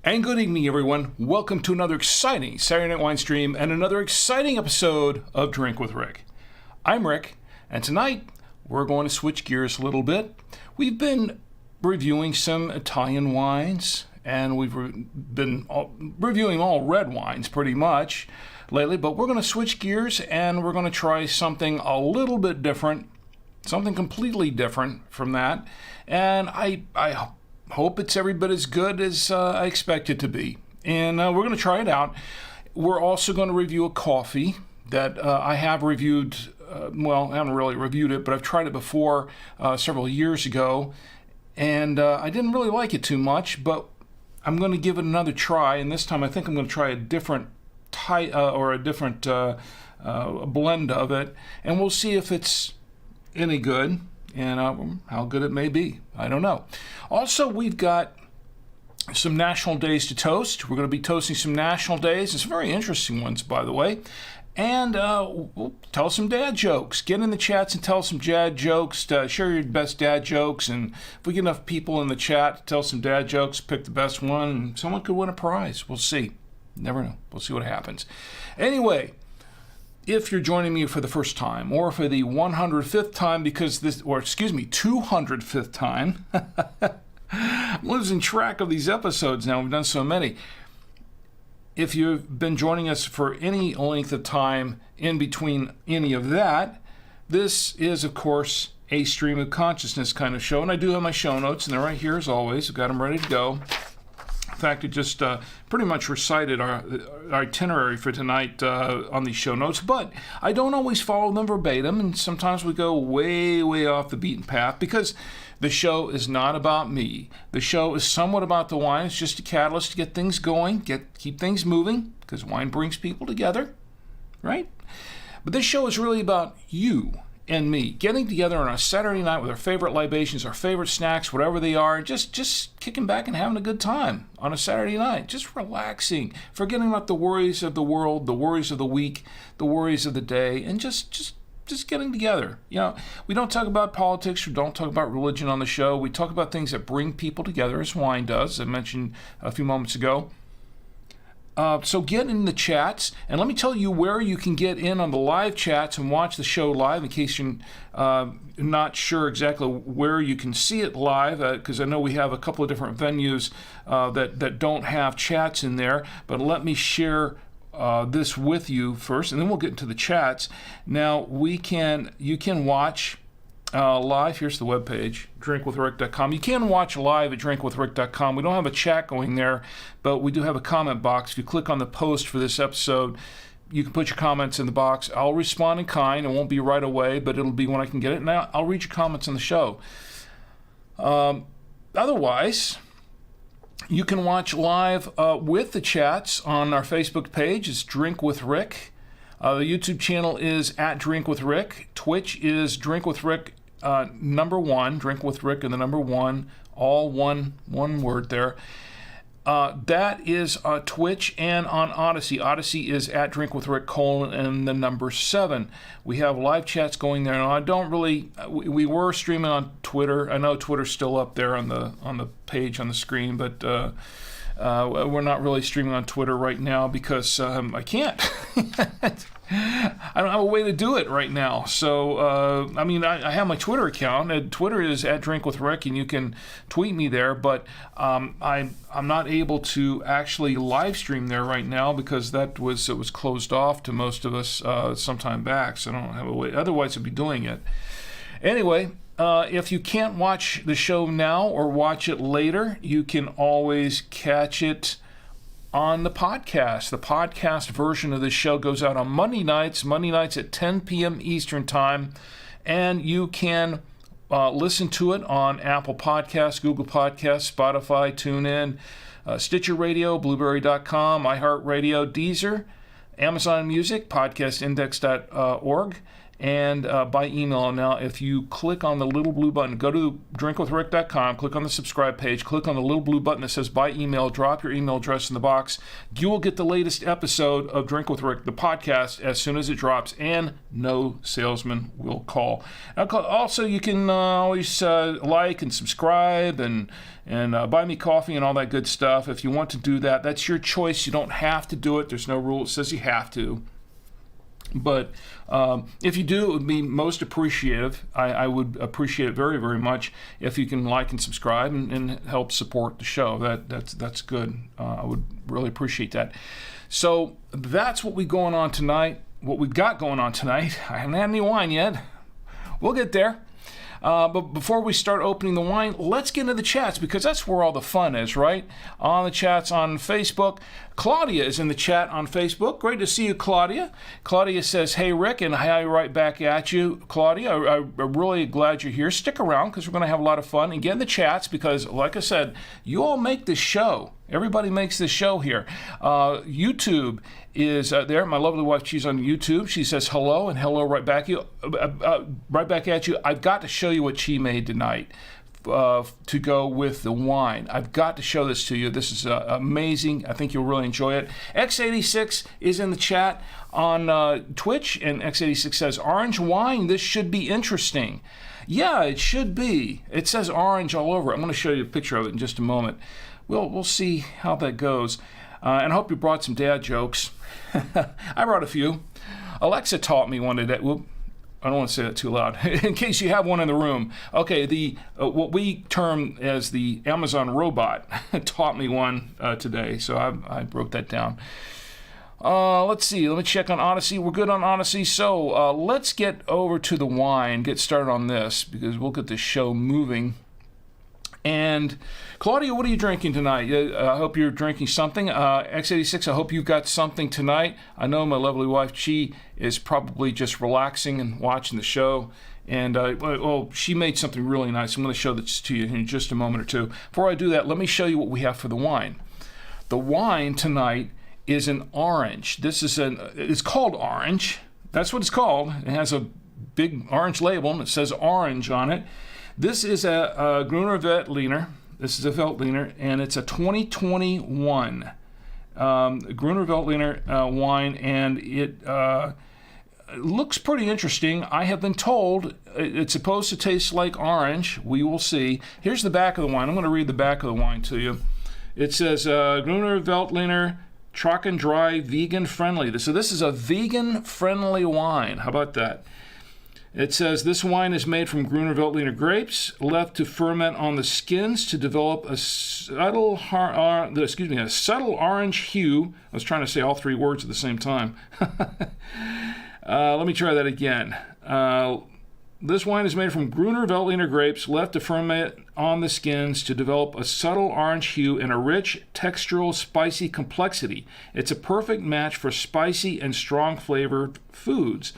And good evening, everyone. Welcome to another exciting Saturday Night Winestream and another exciting episode of Drink with Rick. I'm Rick, and tonight we're going to switch gears a little bit. We've been reviewing some Italian wines, and we've been reviewing all red wines pretty much lately, but we're going to switch gears and we're going to try something a little bit different, something completely different from that, and I hope it's every bit as good as I expect it to be. And we're going to try it out. We're also going to review a coffee that I have reviewed. Well, I haven't really reviewed it, but I've tried it before several years ago. And I didn't really like it too much, but I'm going to give it another try. And this time I think I'm going to try a different type or a different blend of it. And we'll see if it's any good. And how good it may be. I don't know. Also, we've got some national days to toast. We're going to be toasting some national days. It's very interesting ones, by the way. And we'll tell some dad jokes. Get in the chats and tell some dad jokes. Share your best dad jokes. And if we get enough people in the chat to tell some dad jokes, pick the best one, and someone could win a prize. We'll see. Never know. We'll see what happens. Anyway, if you're joining me for the first time or for the 105th time, 205th time, I'm losing track of these episodes now. We've done so many. If you've been joining us for any length of time in between any of that, this is, of course, a stream of consciousness kind of show. And I do have my show notes, and they're right here as always. I've got them ready to go. In fact, I just pretty much recited our itinerary for tonight on these show notes, but I don't always follow them verbatim, and sometimes we go way, way off the beaten path because the show is not about me. The show is somewhat about the wine. It's just a catalyst to get things going, keep things moving, because wine brings people together, right? But this show is really about you and me getting together on a Saturday night with our favorite libations, our favorite snacks, whatever they are, just kicking back and having a good time on a Saturday night, just relaxing, forgetting about the worries of the world, the worries of the week, the worries of the day, and just getting together. You know, we don't talk about politics, we don't talk about religion on the show. We talk about things that bring people together, as wine does, as I mentioned a few moments ago. So get in the chats, and let me tell you where you can get in on the live chats and watch the show live in case you're not sure exactly where you can see it live, because I know we have a couple of different venues that don't have chats in there, but let me share this with you first, and then we'll get into the chats. Now, you can watch live. Here's the webpage, drinkwithrick.com. You can watch live at drinkwithrick.com. We don't have a chat going there, but we do have a comment box. If you click on the post for this episode, you can put your comments in the box. I'll respond in kind. It won't be right away, but it'll be when I can get it. Now, I'll read your comments on the show. Otherwise, you can watch live with the chats on our Facebook page. It's Drink with Rick. The YouTube channel is at Drink with Rick. Twitch is Drink with Rick #1, Drink with Rick and the #1, all one word there. That is Twitch and on Odyssey. Odyssey is at Drink with Rick : and the #7. We have live chats going there. Now, I don't really. We were streaming on Twitter. I know Twitter's still up there on the page on the screen, but we're not really streaming on Twitter right now because I can't. I don't have a way to do it right now. So, I have my Twitter account. And Twitter is at Drink with Rick, and you can tweet me there. But I'm not able to actually live stream there right now because it was closed off to most of us some time back. So I don't have a way. Otherwise, I'd be doing it. Anyway, if you can't watch the show now or watch it later, you can always catch it on the podcast. The podcast version of this show goes out on Monday nights at 10 p.m. Eastern Time, and you can listen to it on Apple Podcasts, Google Podcasts, Spotify, TuneIn, Stitcher Radio, Blueberry.com, iHeartRadio, Deezer, Amazon Music, podcastindex.org, and by email. Now, if you click on the little blue button, go to drinkwithrick.com, click on the subscribe page, click on the little blue button that says by email, drop your email address in the box. You will get the latest episode of Drink with Rick, the podcast, as soon as it drops, and no salesman will call. Also, you can always like and subscribe and buy me coffee and all that good stuff. If you want to do that, that's your choice. You don't have to do it. There's no rule that says you have to. But if you do, it would be most appreciative. I would appreciate it very, very much if you can like and subscribe and help support the show. That's good. I would really appreciate that. So that's what we've got going on tonight. I haven't had any wine yet. We'll get there. But before we start opening the wine, let's get into the chats, because that's where all the fun is, right? On the chats on Facebook. Claudia is in the chat on Facebook. Great to see you, Claudia. Claudia says, hey, Rick, and hi right back at you, Claudia. I'm really glad you're here. Stick around, because we're going to have a lot of fun. And get in the chats, because, like I said, you all make this show. Everybody makes this show here. YouTube is there. My lovely wife, she's on YouTube. She says hello, and hello right back at you. I've got to show you what she made tonight to go with the wine. I've got to show this to you. This is amazing. I think you'll really enjoy it. X86 is in the chat on Twitch, and X86 says, orange wine, this should be interesting. Yeah, it should be. It says orange all over. I'm going to show you a picture of it in just a moment. We'll see how that goes. And I hope you brought some dad jokes. I brought a few. Alexa taught me one today. Well, I don't want to say that too loud. In case you have one in the room. Okay, the what we term as the Amazon robot taught me one today, so I broke that down. Let's see. Let me check on Odyssey. We're good on Odyssey. So let's get over to the wine. Get started on this, because we'll get the show moving. And Claudia, what are you drinking tonight? I hope you're drinking something. X86, I hope you've got something tonight. I know my lovely wife, she is probably just relaxing and watching the show. And, she made something really nice. I'm going to show this to you in just a moment or two. Before I do that, let me show you what we have for the wine. The wine tonight is an orange. It's called orange. That's what it's called. It has a big orange label, and it says orange on it. This is a Gruner Veltliner. This is a Veltliner, and it's a 2021 Gruner Veltliner wine, and it looks pretty interesting. I have been told it's supposed to taste like orange. We will see. Here's the back of the wine. I'm going to read the back of the wine to you. It says Gruner Veltliner Trocken Dry Vegan Friendly. So this is a vegan friendly wine. How about that? It says this wine is made from Gruner Veltliner grapes, left to ferment on the skins to develop a subtle orange hue. I was trying to say all three words at the same time. Let me try that again. This wine is made from Gruner Veltliner grapes, left to ferment on the skins to develop a subtle orange hue and a rich, textural, spicy complexity. It's a perfect match for spicy and strong flavored foods.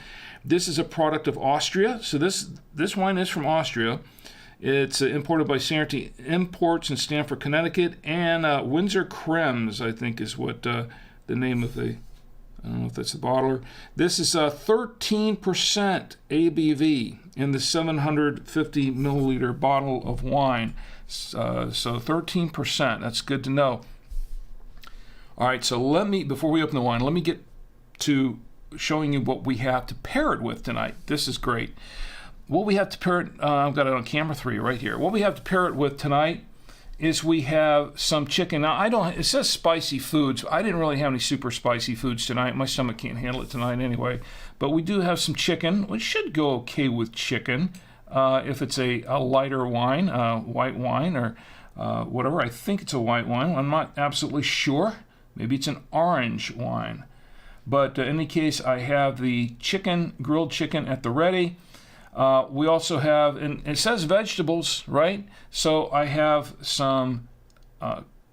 This is a product of Austria. So this wine is from Austria. It's imported by Sanity Imports in Stamford, Connecticut, and Windsor Krems, I think, is what the name of the. I don't know if that's the bottler. This is 13% ABV in the 750 milliliter bottle of wine. So 13%. That's good to know. All right. So before we open the wine, let me get to showing you what we have to pair it with tonight. This is great. What we have to pair it, I've got it on camera 3 right here. What we have to pair it with tonight is we have some chicken. Now, it says spicy foods. I didn't really have any super spicy foods tonight. My stomach can't handle it tonight anyway. But we do have some chicken, which should go okay with chicken if it's a lighter wine, white wine or whatever. I think it's a white wine. I'm not absolutely sure. Maybe it's an orange wine. But in any case, I have the grilled chicken at the ready. We also have, and it says vegetables, right? So I have some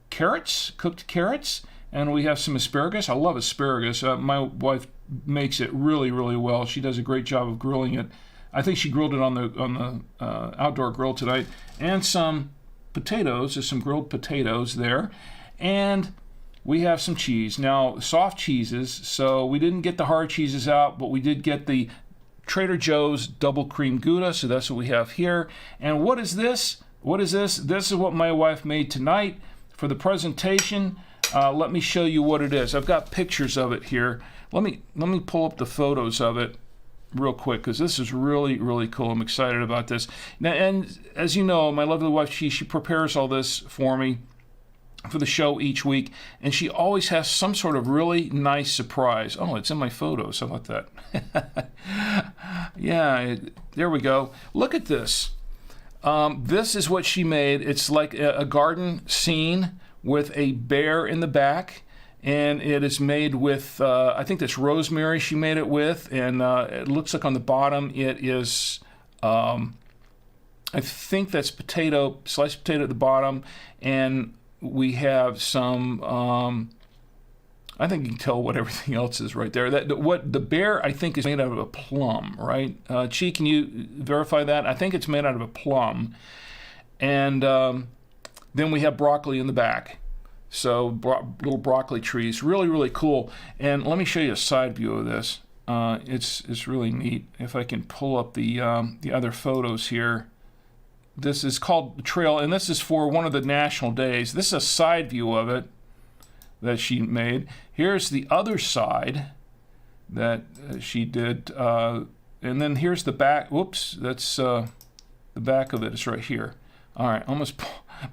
carrots, cooked carrots, And we have some asparagus. I love asparagus. My wife makes it really, really well. She does a great job of grilling it. I think she grilled it on the outdoor grill tonight. And some potatoes. There's some grilled potatoes there. And we have some cheese. Now, soft cheeses, so we didn't get the hard cheeses out, but we did get the Trader Joe's double cream Gouda, so that's what we have here. And what is this? What is this? This is what my wife made tonight for the presentation. Let me show you what it is. I've got pictures of it here. Let me pull up the photos of it real quick, because this is really, really cool. I'm excited about this. Now, and as you know, my lovely wife, she prepares all this for me for the show each week, and she always has some sort of really nice surprise. Oh, it's in my photos. How about that? Yeah, there we go. Look at this. This is what she made. It's like a garden scene with a bear in the back, and it is made with, I think that's rosemary she made it with, and it looks like on the bottom it is, I think that's potato, sliced potato at the bottom, and we have some, I think you can tell what everything else is right there. What the bear, I think, is made out of a plum, right? Chi, can you verify that? I think it's made out of a plum. And then we have broccoli in the back. So little broccoli trees, really, really cool. And let me show you a side view of this. It's really neat. If I can pull up the other photos here. This is called Trail, and this is for one of the national days. This is a side view of it that she made. Here's the other side that she did, and then here's the back. Whoops, that's the back of it. It's right here. All right, almost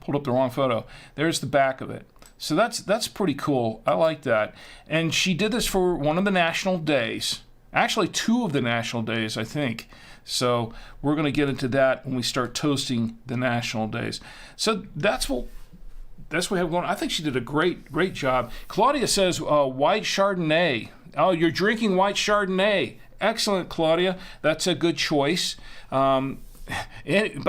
pulled up the wrong photo. There's the back of it. So that's pretty cool. I like that. And she did this for one of the national days. Actually, two of the national days, I think. So we're going to get into that when we start toasting the national days. So that's what we have going on. I think she did a great job. Claudia says white Chardonnay. Oh, you're drinking white Chardonnay. Excellent, Claudia. That's a good choice. About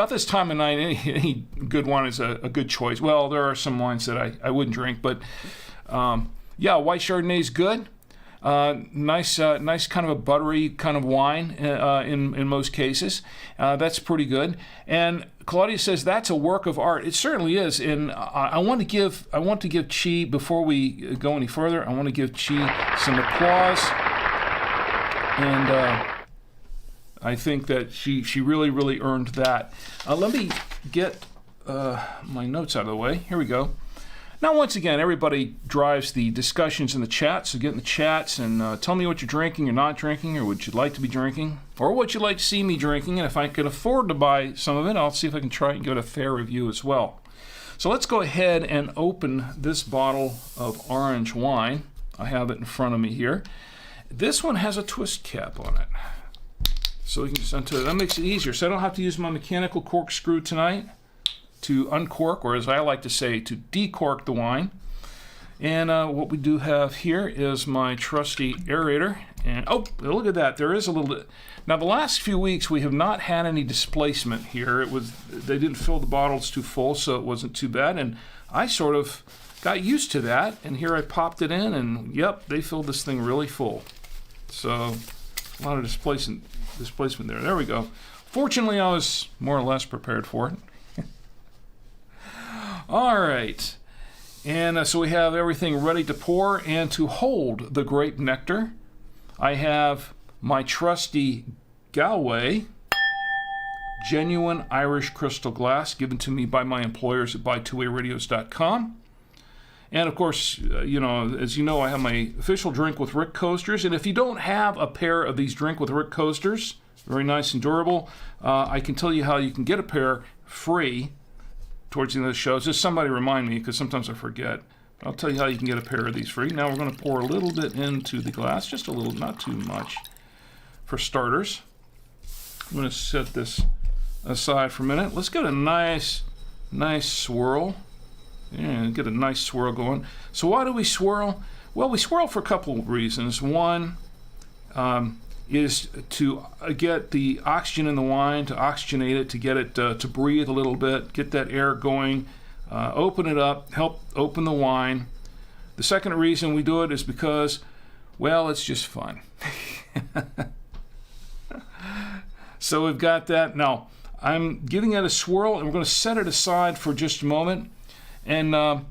this time of night, any good wine is a good choice. Well, there are some wines that I wouldn't drink, but yeah, white Chardonnay is good. Nice kind of a buttery kind of wine in most cases. That's pretty good. And Claudia says that's a work of art. It certainly is. And I want to give Chi, before we go any further, I want to give Chi some applause. And I think that she really, really earned that. Let me get my notes out of the way. Here we go. Now, once again, everybody drives the discussions in the chat, so get in the chats and tell me what you're drinking or not drinking, or what you'd like to be drinking, or what you'd like to see me drinking, and if I could afford to buy some of it, I'll see if I can try and give it a fair review as well. So let's go ahead and open this bottle of orange wine. I have it in front of me here. This one has a twist cap on it, so we can just undo it. That makes it easier, so I don't have to use my mechanical corkscrew tonight to uncork, or as I like to say, to decork the wine. And what we do have here is my trusty aerator. And oh, look at that, there is a little bit. Now, the last few weeks we have not had any displacement here. They didn't fill the bottles too full, so it wasn't too bad. And I sort of got used to that, and here I popped it in, and yep, they filled this thing really full. So a lot of displacement there. There we go. Fortunately, I was more or less prepared for it. All right, and so we have everything ready to pour and to hold the grape nectar. I have my trusty Galway genuine Irish crystal glass given to me by my employers at buy2wayradios.com. And of course, as you know, I have my official Drink with Rick coasters. And if you don't have a pair of these Drink with Rick coasters, very nice and durable, I can tell you how you can get a pair free towards the end of the show. Just somebody remind me, because sometimes I forget. I'll tell you how you can get a pair of these free. Now we're going to pour a little bit into the glass, just a little, not too much, for starters. I'm going to set this aside for a minute. Let's get a nice swirl. Yeah, get a nice swirl going. So why do we swirl? Well, we swirl for a couple of reasons. One is to get the oxygen in the wine, to oxygenate it, to get it to breathe a little bit, get that air going, open it up, help open the wine. The second reason we do it is because, well, it's just fun. So we've got that. Now, I'm giving it a swirl, and we're going to set it aside for just a moment. And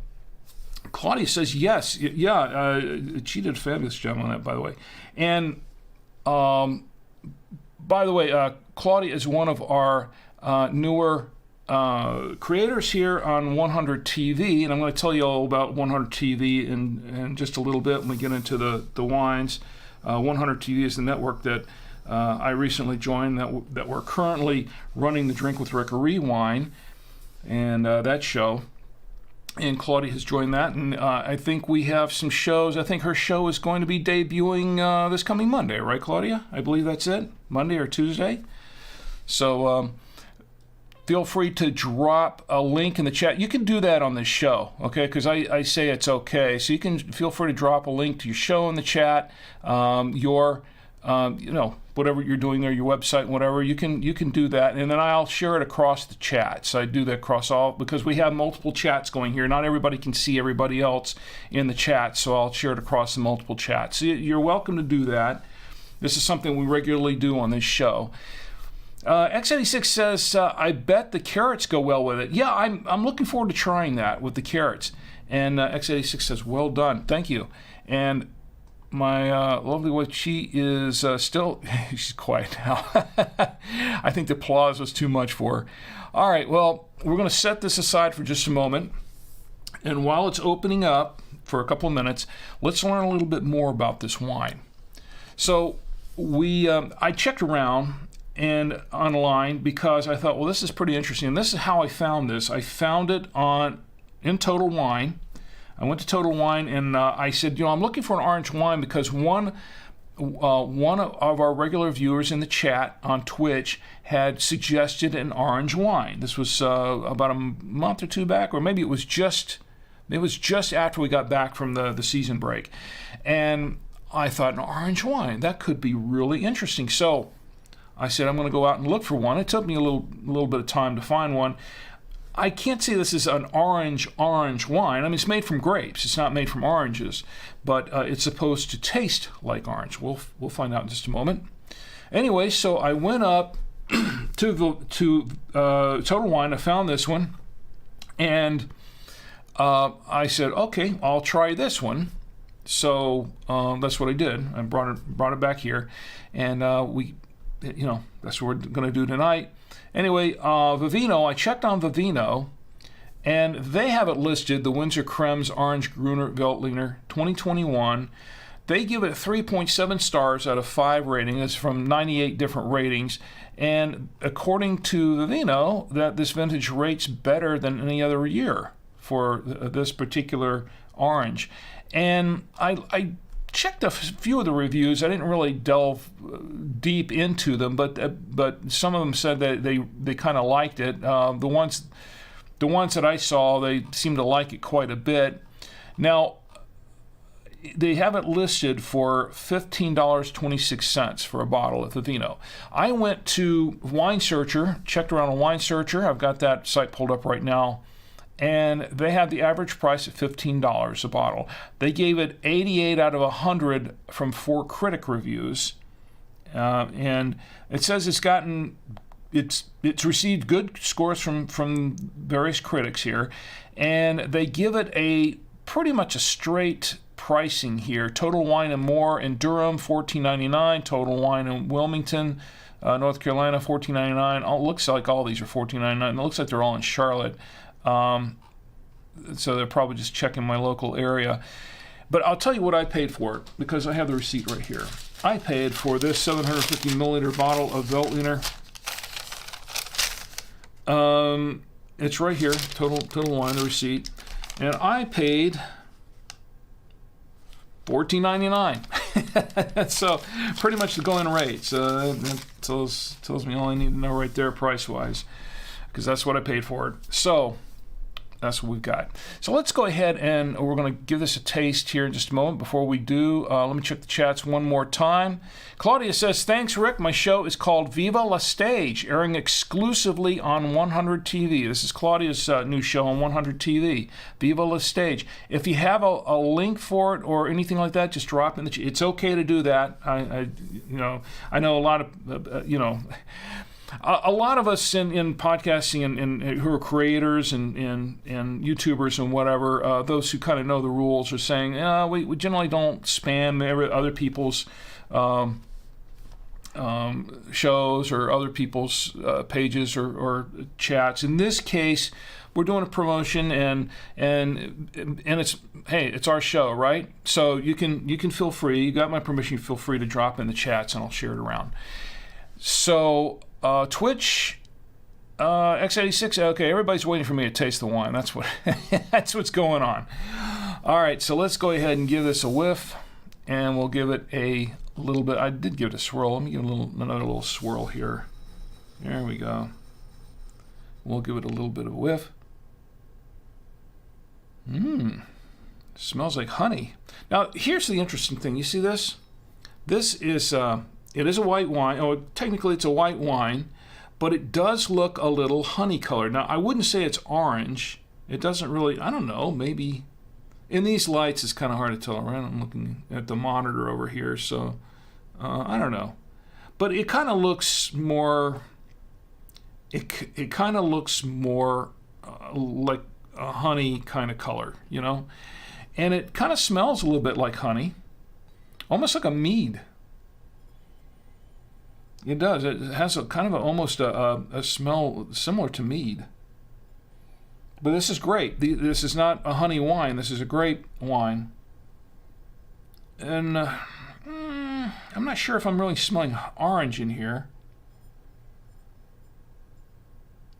Claudia says yes. Yeah, she did a fabulous job on that, by the way. And by the way, Claudia is one of our newer creators here on 100 TV, and I'm going to tell you all about 100 TV in just a little bit when we get into the wines. 100 TV is the network that I recently joined that we're currently running the Drink with Rickery wine and that show. And Claudia has joined that, and I think we have some shows. I think her show is going to be debuting this coming Monday, right, Claudia? I believe that's it, Monday or Tuesday. So feel free to drop a link in the chat. You can do that on this show, okay? Because I say it's okay. So you can feel free to drop a link to your show in the chat, whatever you're doing there, your website, whatever, you can do that, and then I'll share it across the chats. I do that across all, because we have multiple chats going here. Not everybody can see everybody else in the chat, so I'll share it across the multiple chats. So you're welcome to do that. This is something we regularly do on this show. X86 says, I bet the carrots go well with it. Yeah, I'm looking forward to trying that with the carrots. And X86 says, well done. Thank you. And my lovely wife, she is still, she's quiet now. I think the applause was too much for her. All right, well, we're going to set this aside for just a moment. And while it's opening up for a couple of minutes, let's learn a little bit more about this wine. So I checked around and online because I thought, well, this is pretty interesting. And this is how I found this. I found it in Total Wine. I went to Total Wine and I said, I'm looking for an orange wine because one of our regular viewers in the chat on Twitch had suggested an orange wine. This was about a month or two back, or maybe it was just after we got back from the season break. And I thought, an orange wine, that could be really interesting. So I said, I'm going to go out and look for one. It took me a little bit of time to find one. I can't say this is an orange wine. I mean, it's made from grapes. It's not made from oranges, but it's supposed to taste like orange. We'll find out in just a moment. Anyway, so I went up to Total Wine. I found this one, and I said, okay, I'll try this one. So that's what I did. I brought it back here, and that's what we're going to do tonight. Anyway, Vivino, I checked on Vivino, and they have it listed, the Windsor Krems Orange Gruner Veltliner 2021. They give it 3.7 stars out of 5 rating. It's from 98 different ratings. And according to Vivino, that this vintage rates better than any other year for this particular orange. And I checked a few of the reviews. I didn't really delve deep into them, but some of them said that they kind of liked it. The ones that I saw, they seemed to like it quite a bit. Now, they have it listed for $15.26 for a bottle of Vivino. I went to Wine Searcher, checked around on Wine Searcher. I've got that site pulled up right now. And they have the average price at $15 a bottle. They gave it 88 out of 100 from 4 critic reviews. And it says it's received good scores from various critics here. And they give it pretty much a straight pricing here. Total Wine and More in Durham, $14.99. Total Wine in Wilmington, North Carolina, $14.99. It looks like all these are $14.99. It looks like they're all in Charlotte. So they're probably just checking my local area. But I'll tell you what I paid for it, because I have the receipt right here. I paid for this 750 milliliter bottle of Veltliner. It's right here, Total Wine, the receipt. And I paid $14.99. So pretty much the going rate. So that tells me all I need to know right there price-wise, because that's what I paid for it. So That's what we've got. So let's go ahead and we're going to give this a taste here in just a moment. Before we do, let me check the chats one more time. Claudia says, thanks, Rick. My show is called Viva La Stage, airing exclusively on 100 TV. This is Claudia's new show on 100 TV, Viva La Stage. If you have a link for it or anything like that, just drop it in the chat. It's okay to do that. I know a lot of, a lot of us in podcasting and who are creators and YouTubers and whatever, those who kind of know the rules are saying, we generally don't spam other people's shows or other people's pages or chats. In this case, we're doing a promotion and it's our show, right? So you can feel free. You got my permission. Feel free to drop in the chats and I'll share it around. So Twitch, X86. Okay, everybody's waiting for me to taste the wine. That's what's going on. All right, so let's go ahead and give this a whiff, and we'll give it a little bit. I did give it a swirl. Let me give it another little swirl here. There we go. We'll give it a little bit of a whiff. Smells like honey. Now, here's the interesting thing. You see this? This is it is a white wine. Oh, technically it's a white wine, but it does look a little honey colored. Now, I wouldn't say it's orange. It doesn't really, I don't know, maybe. In these lights, it's kind of hard to tell, right? I'm looking at the monitor over here, so I don't know. But it kind of looks more, it kind of looks more like a honey kind of color, you know? And it kind of smells a little bit like honey, almost like a mead. It does. It has a kind of almost a smell similar to mead. But this is great. This is not a honey wine. This is a grape wine. And I'm not sure if I'm really smelling orange in here.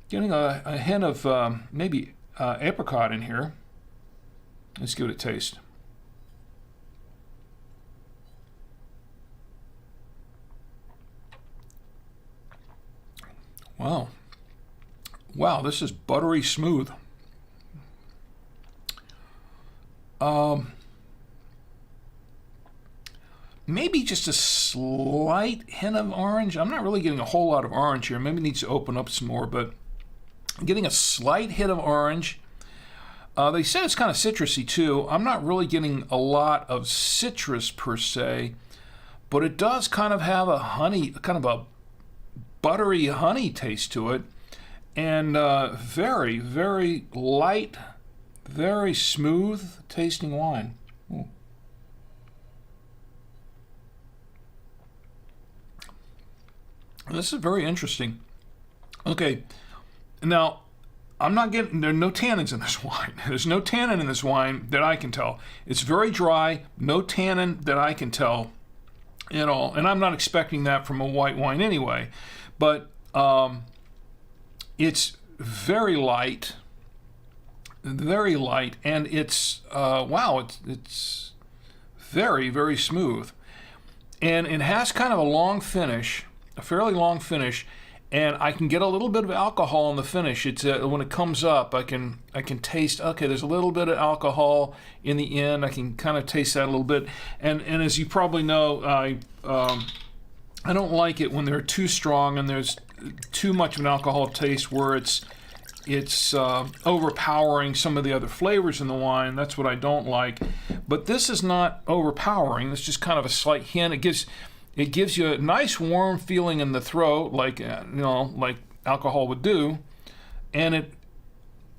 Getting a hint of maybe apricot in here. Let's give it a taste. Wow, this is buttery smooth. Maybe just a slight hint of orange. I'm not really getting a whole lot of orange here. Maybe it needs to open up some more, but I'm getting a slight hit of orange. They said it's kind of citrusy too. I'm not really getting a lot of citrus per se, but it does kind of have a honey, kind of a buttery honey taste to it, and very, very light, very smooth tasting wine. Ooh. This is very interesting. Okay, now I'm not getting, there are no tannins in this wine. There's no tannin in this wine that I can tell. It's very dry, no tannin that I can tell at all, and I'm not expecting that from a white wine anyway. But it's very light, and it's wow, it's very, very smooth, and it has kind of a long finish, a fairly long finish, and I can get a little bit of alcohol in the finish. It's when it comes up, I can taste. Okay, there's a little bit of alcohol in the end. I can kind of taste that a little bit, and as you probably know, I don't like it when they're too strong and there's too much of an alcohol taste where it's overpowering some of the other flavors in the wine. That's what I don't like. But this is not overpowering. It's just kind of a slight hint. It gives you a nice warm feeling in the throat, like like alcohol would do, and it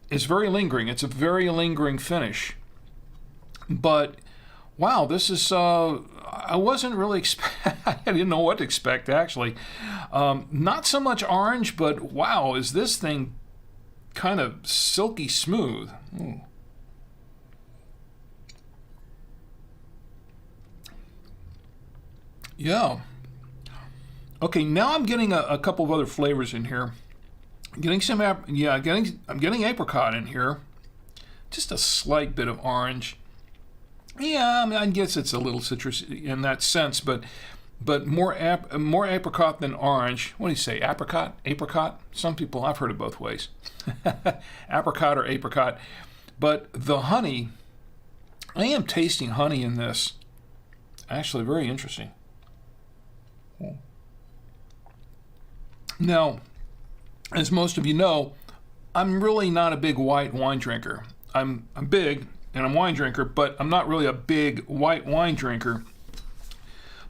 is very lingering. It's a very lingering finish. But wow, this is I wasn't really I didn't know what to expect, actually. Not so much orange, but wow, is this thing kind of silky smooth. Ooh. Yeah. Okay, now I'm getting a couple of other flavors in here. I'm getting apricot in here. Just a slight bit of orange. Yeah, I mean, I guess it's a little citrus in that sense, but but more apricot than orange. What do you say, apricot? Apricot? Some people, I've heard it both ways. Apricot or apricot. But the honey, I am tasting honey in this. Actually, very interesting. Now, as most of you know, I'm really not a big white wine drinker. I'm big and I'm a wine drinker, but I'm not really a big white wine drinker.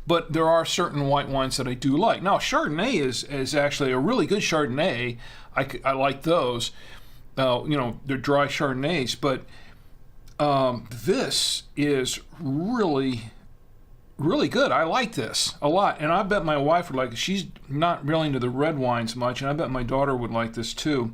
But there are certain white wines that I do like. Now, Chardonnay is actually a really good Chardonnay. I like those. They're dry Chardonnays, but this is really, really good. I like this a lot, and I bet my wife would like it. She's not really into the red wines much, and I bet my daughter would like this too.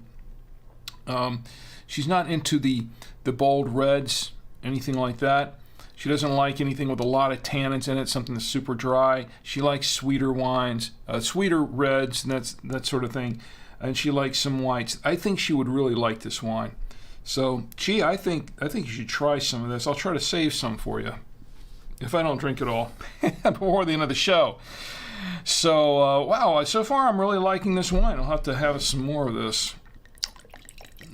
She's not into the bold reds, anything like that. She doesn't like anything with a lot of tannins in it, something that's super dry. She likes sweeter wines, sweeter reds, and that sort of thing. And she likes some whites. I think she would really like this wine. So, I think you should try some of this. I'll try to save some for you, if I don't drink it all before the end of the show. So, wow, so far I'm really liking this wine. I'll have to have some more of this.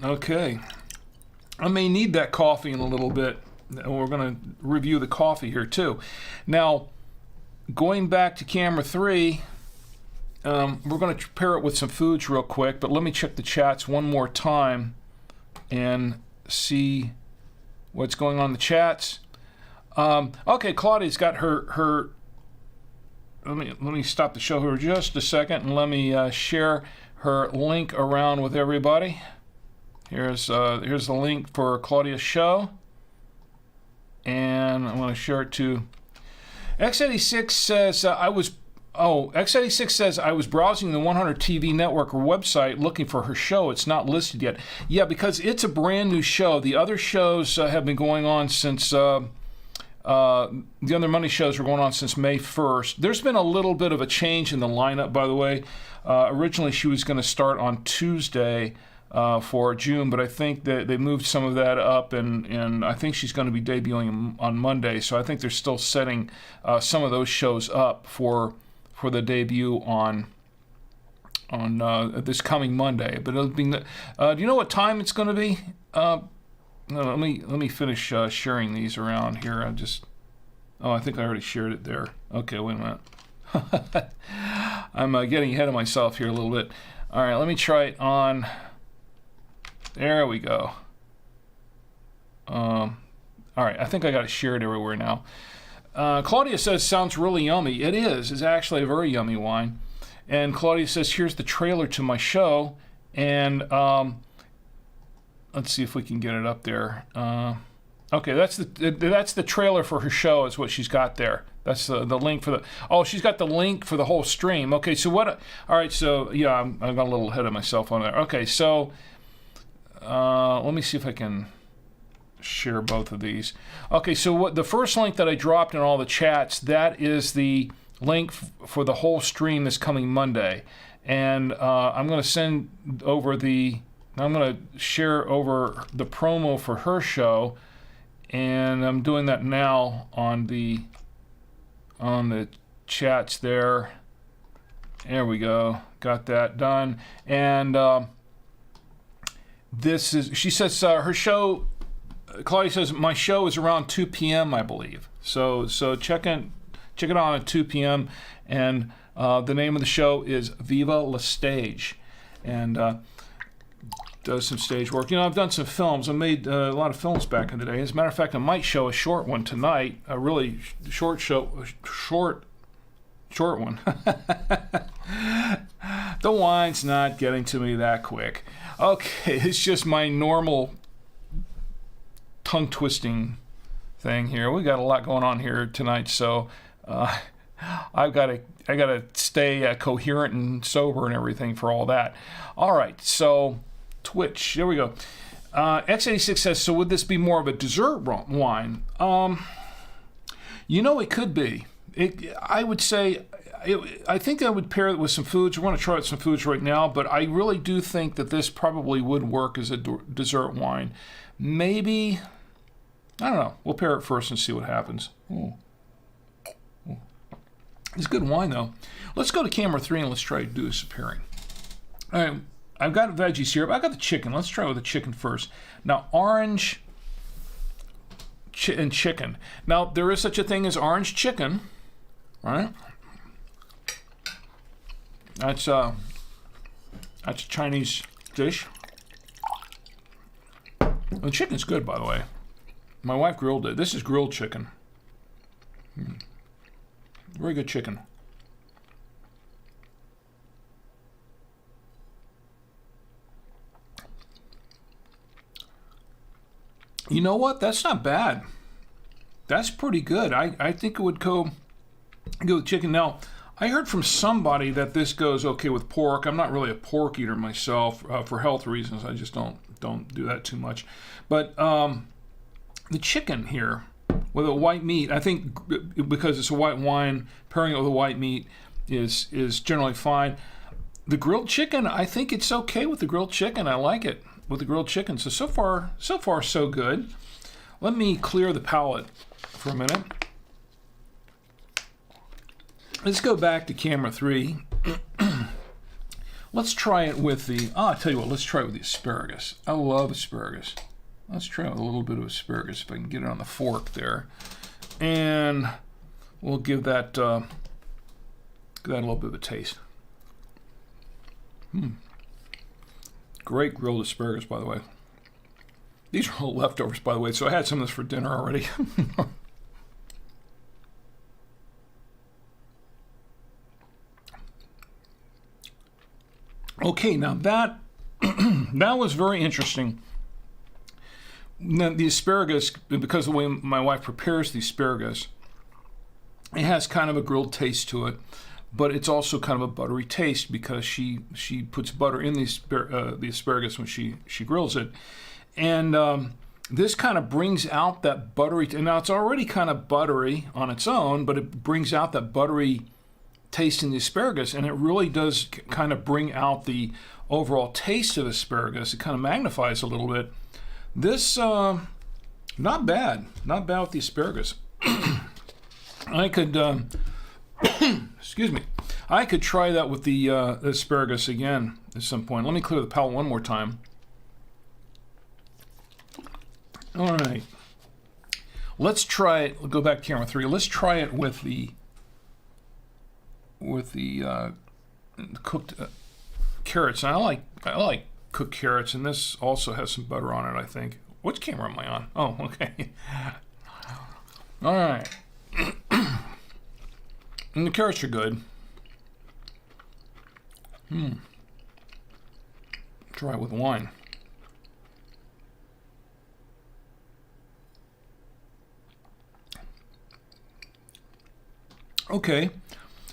Okay. I may need that coffee in a little bit. We're going to review the coffee here too. Now, going back to camera 3, we're going to pair it with some foods real quick, but let me check the chats one more time and see what's going on in the chats. Okay, Claudia's got her let me stop the show here just a second and let me share her link around with everybody. Here's the link for Claudia's show, and I'm going to share it to X86 says X86 says I was browsing the 100 TV network website looking for her show. It's not listed yet. Yeah, because it's a brand new show. The other shows have been going on since the other Monday shows were going on since May 1st. There's been a little bit of a change in the lineup, by the way. Originally, she was going to start on Tuesday for June, but I think that they moved some of that up, and I think she's going to be debuting on Monday. So I think they're still setting some of those shows up for the debut on this coming Monday. But it'll be. Do you know what time it's going to be? No, let me finish sharing these around here. I think I already shared it there. Okay, wait a minute. I'm getting ahead of myself here a little bit. All right, let me try it on. There we go. All right, I think I got it shared everywhere now. Claudia says, sounds really yummy. It is. It's actually a very yummy wine. And Claudia says, here's the trailer to my show. And let's see if we can get it up there. Okay, that's the trailer for her show is what she's got there. That's the link for the... Oh, she's got the link for the whole stream. Okay, so what... All right, so, yeah, I got a little ahead of myself on there. Okay, so... let me see if I can share both of these. Okay, so the first link that I dropped in all the chats, that is the link for the whole stream this coming Monday. And I'm going to send over I'm going to share over the promo for her show, and I'm doing that now on the chats there. There we go. Got that done. And she says her show, Claudia says, my show is around 2 p.m., I believe. So check it on at 2 p.m. And the name of the show is Viva La Stage. And does some stage work. You know, I've done some films. I made a lot of films back in the day. As a matter of fact, I might show a short one tonight, a really short one. The wine's not getting to me that quick. Okay, it's just my normal tongue-twisting thing here. We got a lot going on here tonight, so I gotta stay coherent and sober and everything for all that. All right, so Twitch, there we go. X86 says, so would this be more of a dessert wine? It could be. I would say, I think I would pair it with some foods. We're going to try out some foods right now, but I really do think that this probably would work as a dessert wine. Maybe, I don't know. We'll pair it first and see what happens. Ooh. It's good wine, though. Let's go to camera 3 and let's try to do this pairing. All right, I've got veggies here, but I got the chicken. Let's try with the chicken first. Now, orange and chicken. Now, there is such a thing as orange chicken, right? That's a Chinese dish. The chicken's good, by the way. My wife grilled it. This is grilled chicken. Very good chicken. You know what? That's not bad. That's pretty good. I think it would go with chicken. Now, I heard from somebody that this goes okay with pork. I'm not really a pork eater myself for health reasons. I just don't do that too much. But the chicken here with a white meat, I think because it's a white wine, pairing it with a white meat is generally fine. The grilled chicken, I think it's okay with the grilled chicken. I like it with the grilled chicken. So far, so good. Let me clear the palate for a minute. Let's go back to camera 3. Let's try it with the, I'll tell you what, let's try it with the asparagus. I love asparagus. Let's try it with a little bit of asparagus if I can get it on the fork there. And we'll give that a little bit of a taste. Great grilled asparagus, by the way. These are all leftovers, by the way, so I had some of this for dinner already. Okay, now that was very interesting. Now, the asparagus, because of the way my wife prepares the asparagus, it has kind of a grilled taste to it, but it's also kind of a buttery taste because she puts butter in the asparagus when she grills it, and this kind of brings out that buttery. And now it's already kind of buttery on its own, but it brings out that buttery taste in the asparagus, and it really does kind of bring out the overall taste of asparagus. It kind of magnifies a little bit. This not bad with the asparagus. I could excuse me, I could try that with the asparagus again at some point. Let me clear the palate one more time. All right, let's try it. We'll go back to camera 3. Let's try it with the cooked carrots. And I like cooked carrots, and this also has some butter on it, I think. Which camera am I on? Oh, okay. All right. And the carrots are good. Try it with wine. Okay.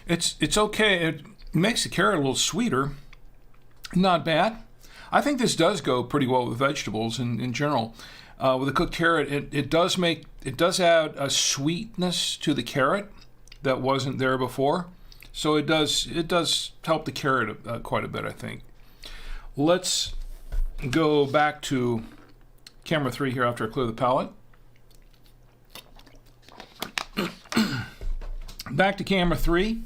It's okay. It makes the carrot a little sweeter. Not bad. I think this does go pretty well with vegetables in general. With a cooked carrot, it does add a sweetness to the carrot that wasn't there before. So it does help the carrot quite a bit, I think. Let's go back to camera 3 here after I clear the palate. Back to camera 3,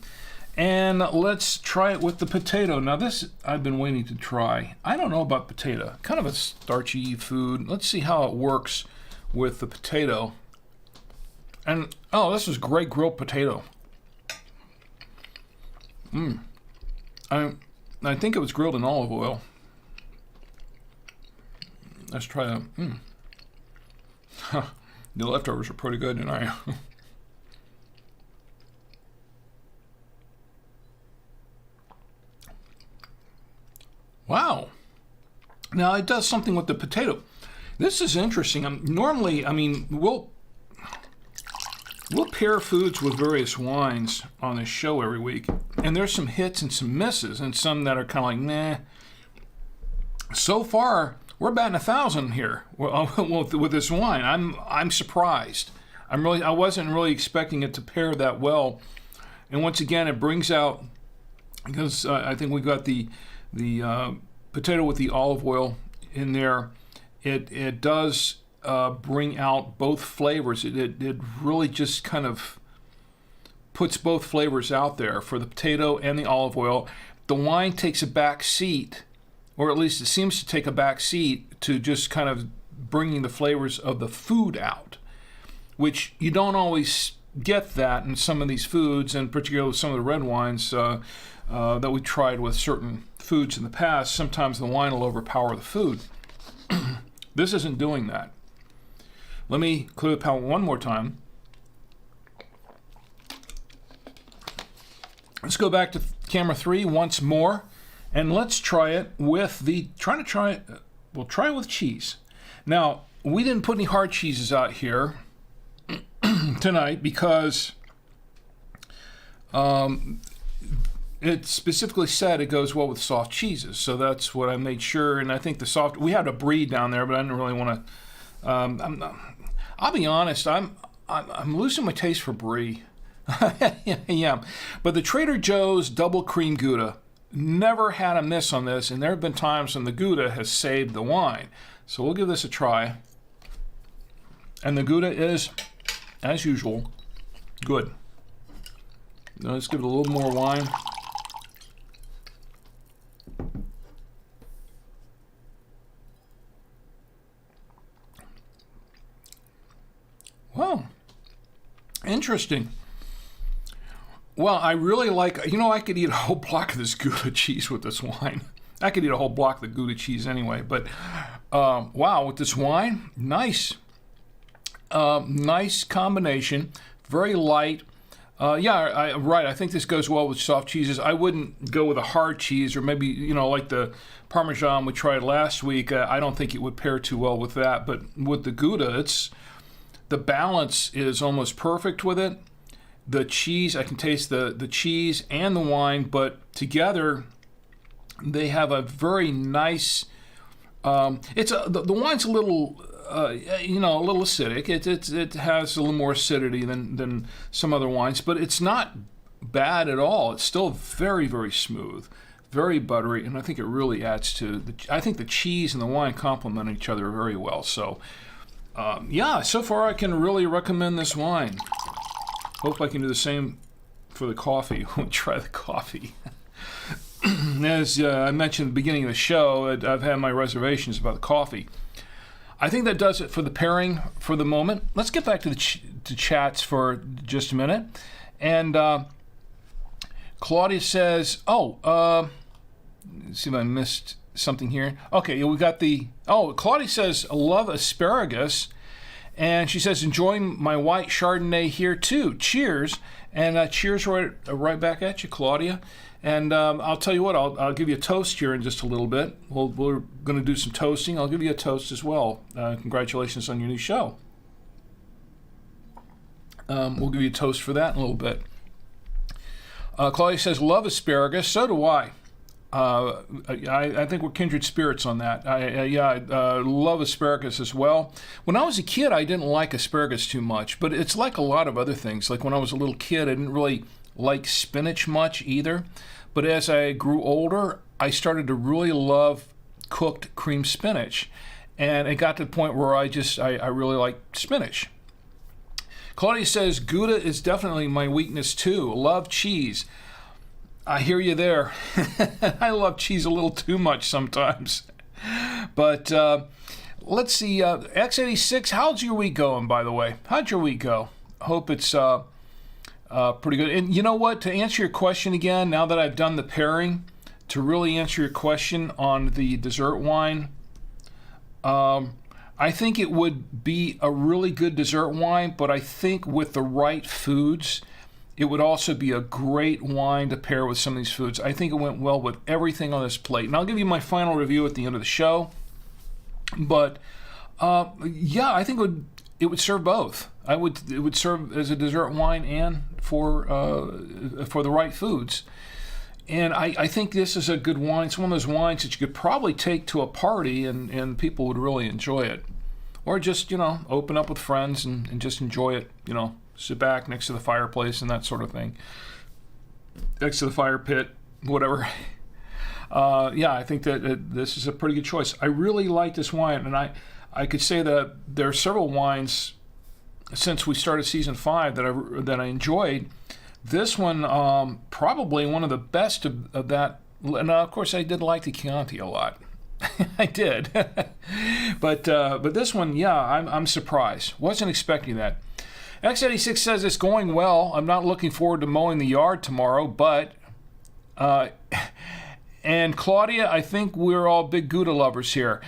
and let's try it with the potato. Now this I've been waiting to try. I don't know about potato. Kind of a starchy food. Let's see how it works with the potato. And oh, this is great grilled potato. I think it was grilled in olive oil. Let's try that. The leftovers are pretty good tonight. Wow. Now it does something with the potato. This is interesting. Normally, we'll pair foods with various wines on this show every week, and there's some hits and some misses, and some that are kind of like, nah. So far, we're batting 1,000 here with this wine. I'm surprised. I wasn't really expecting it to pair that well, and once again, it brings out, because I think we got the potato with the olive oil in there. It does bring out both flavors. It really just kind of puts both flavors out there for the potato and the olive oil. The wine takes a back seat, or at least it seems to take a back seat to just kind of bringing the flavors of the food out, which you don't always get that in some of these foods, and particularly some of the red wines that we tried with certain foods in the past. Sometimes the wine will overpower the food. This isn't doing that. Let me clear the palate one more time. Let's go back to camera 3 once more, and let's try it with we'll try it with cheese. Now, we didn't put any hard cheeses out here tonight because it specifically said it goes well with soft cheeses. So that's what I made sure, and I think we had a brie down there, but I didn't really want to, I'll be honest, I'm losing my taste for brie. Yeah, but the Trader Joe's double cream Gouda never had a miss on this, and there have been times when the Gouda has saved the wine. So we'll give this a try. And the Gouda is, as usual, good. Now let's give it a little more wine. Well, interesting. Well, I really like, I could eat a whole block of this Gouda cheese with this wine. I could eat a whole block of the Gouda cheese anyway, but wow, with this wine, nice. Nice combination, very light. Right, I think this goes well with soft cheeses. I wouldn't go with a hard cheese, or maybe, like the Parmesan we tried last week. I don't think it would pair too well with that, but with the Gouda, the balance is almost perfect with it. The cheese, I can taste the cheese and the wine, but together they have a very nice. The wine's a little, a little acidic. It has a little more acidity than some other wines, but it's not bad at all. It's still very, very smooth, very buttery, and I think it really adds to I think the cheese and the wine complement each other very well. So, so far I can really recommend this wine. Hope I can do the same for the coffee when we try the coffee. As I mentioned at the beginning of the show, I've had my reservations about the coffee. I think that does it for the pairing for the moment. Let's get back to the chats for just a minute. And Claudia says, let's see if I missed something here. Okay, we got Claudia says, love asparagus. And she says, enjoying my white Chardonnay here too. Cheers. And cheers right back at you, Claudia. And I'll tell you what, I'll give you a toast here in just a little bit. We're going to do some toasting. I'll give you a toast as well. Congratulations on your new show. We'll give you a toast for that in a little bit. Claudia says, love asparagus. So do I. I think we're kindred spirits on that. I love asparagus as well. When I was a kid, I didn't like asparagus too much, but it's like a lot of other things. Like when I was a little kid, I didn't really like spinach much either. But as I grew older, I started to really love cooked cream spinach. And it got to the point where I really like spinach. Claudia says, Gouda is definitely my weakness too. Love cheese. I hear you there. I love cheese a little too much sometimes. But let's see. X86, how's your week going, by the way? How'd your week go? Hope it's pretty good. And you know what? To answer your question again, now that I've done the pairing, to really answer your question on the dessert wine, I think it would be a really good dessert wine, but I think with the right foods, it would also be a great wine to pair with some of these foods. I think it went well with everything on this plate. And I'll give you my final review at the end of the show. But I think it would serve both. It would serve as a dessert wine and for the right foods. And I think this is a good wine. It's one of those wines that you could probably take to a party and people would really enjoy it. Or just, open up with friends and just enjoy it, sit back next to the fireplace and that sort of thing. Next to the fire pit, whatever. I think that this is a pretty good choice. I really like this wine, and I could say that there are several wines since we started season 5 that I enjoyed, this one, probably one of the best of that. Now, of course, I did like the Chianti a lot. I did. but this one, yeah, I'm surprised. Wasn't expecting that. X86 says it's going well. I'm not looking forward to mowing the yard tomorrow, but... and Claudia, I think we're all big Gouda lovers here.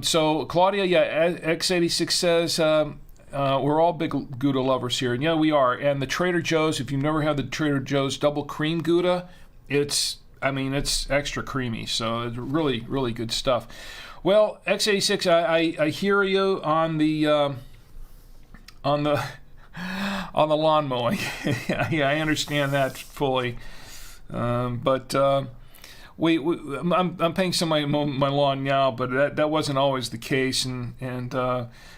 So Claudia, yeah, X86 says we're all big Gouda lovers here. And yeah, we are. And the Trader Joe's, if you've never had the Trader Joe's double cream Gouda, it's extra creamy. So it's really, really good stuff. Well, X86, I hear you on the lawn mowing. Yeah, I understand that fully. But I'm paying somebody to mow my lawn now, but that wasn't always the case, and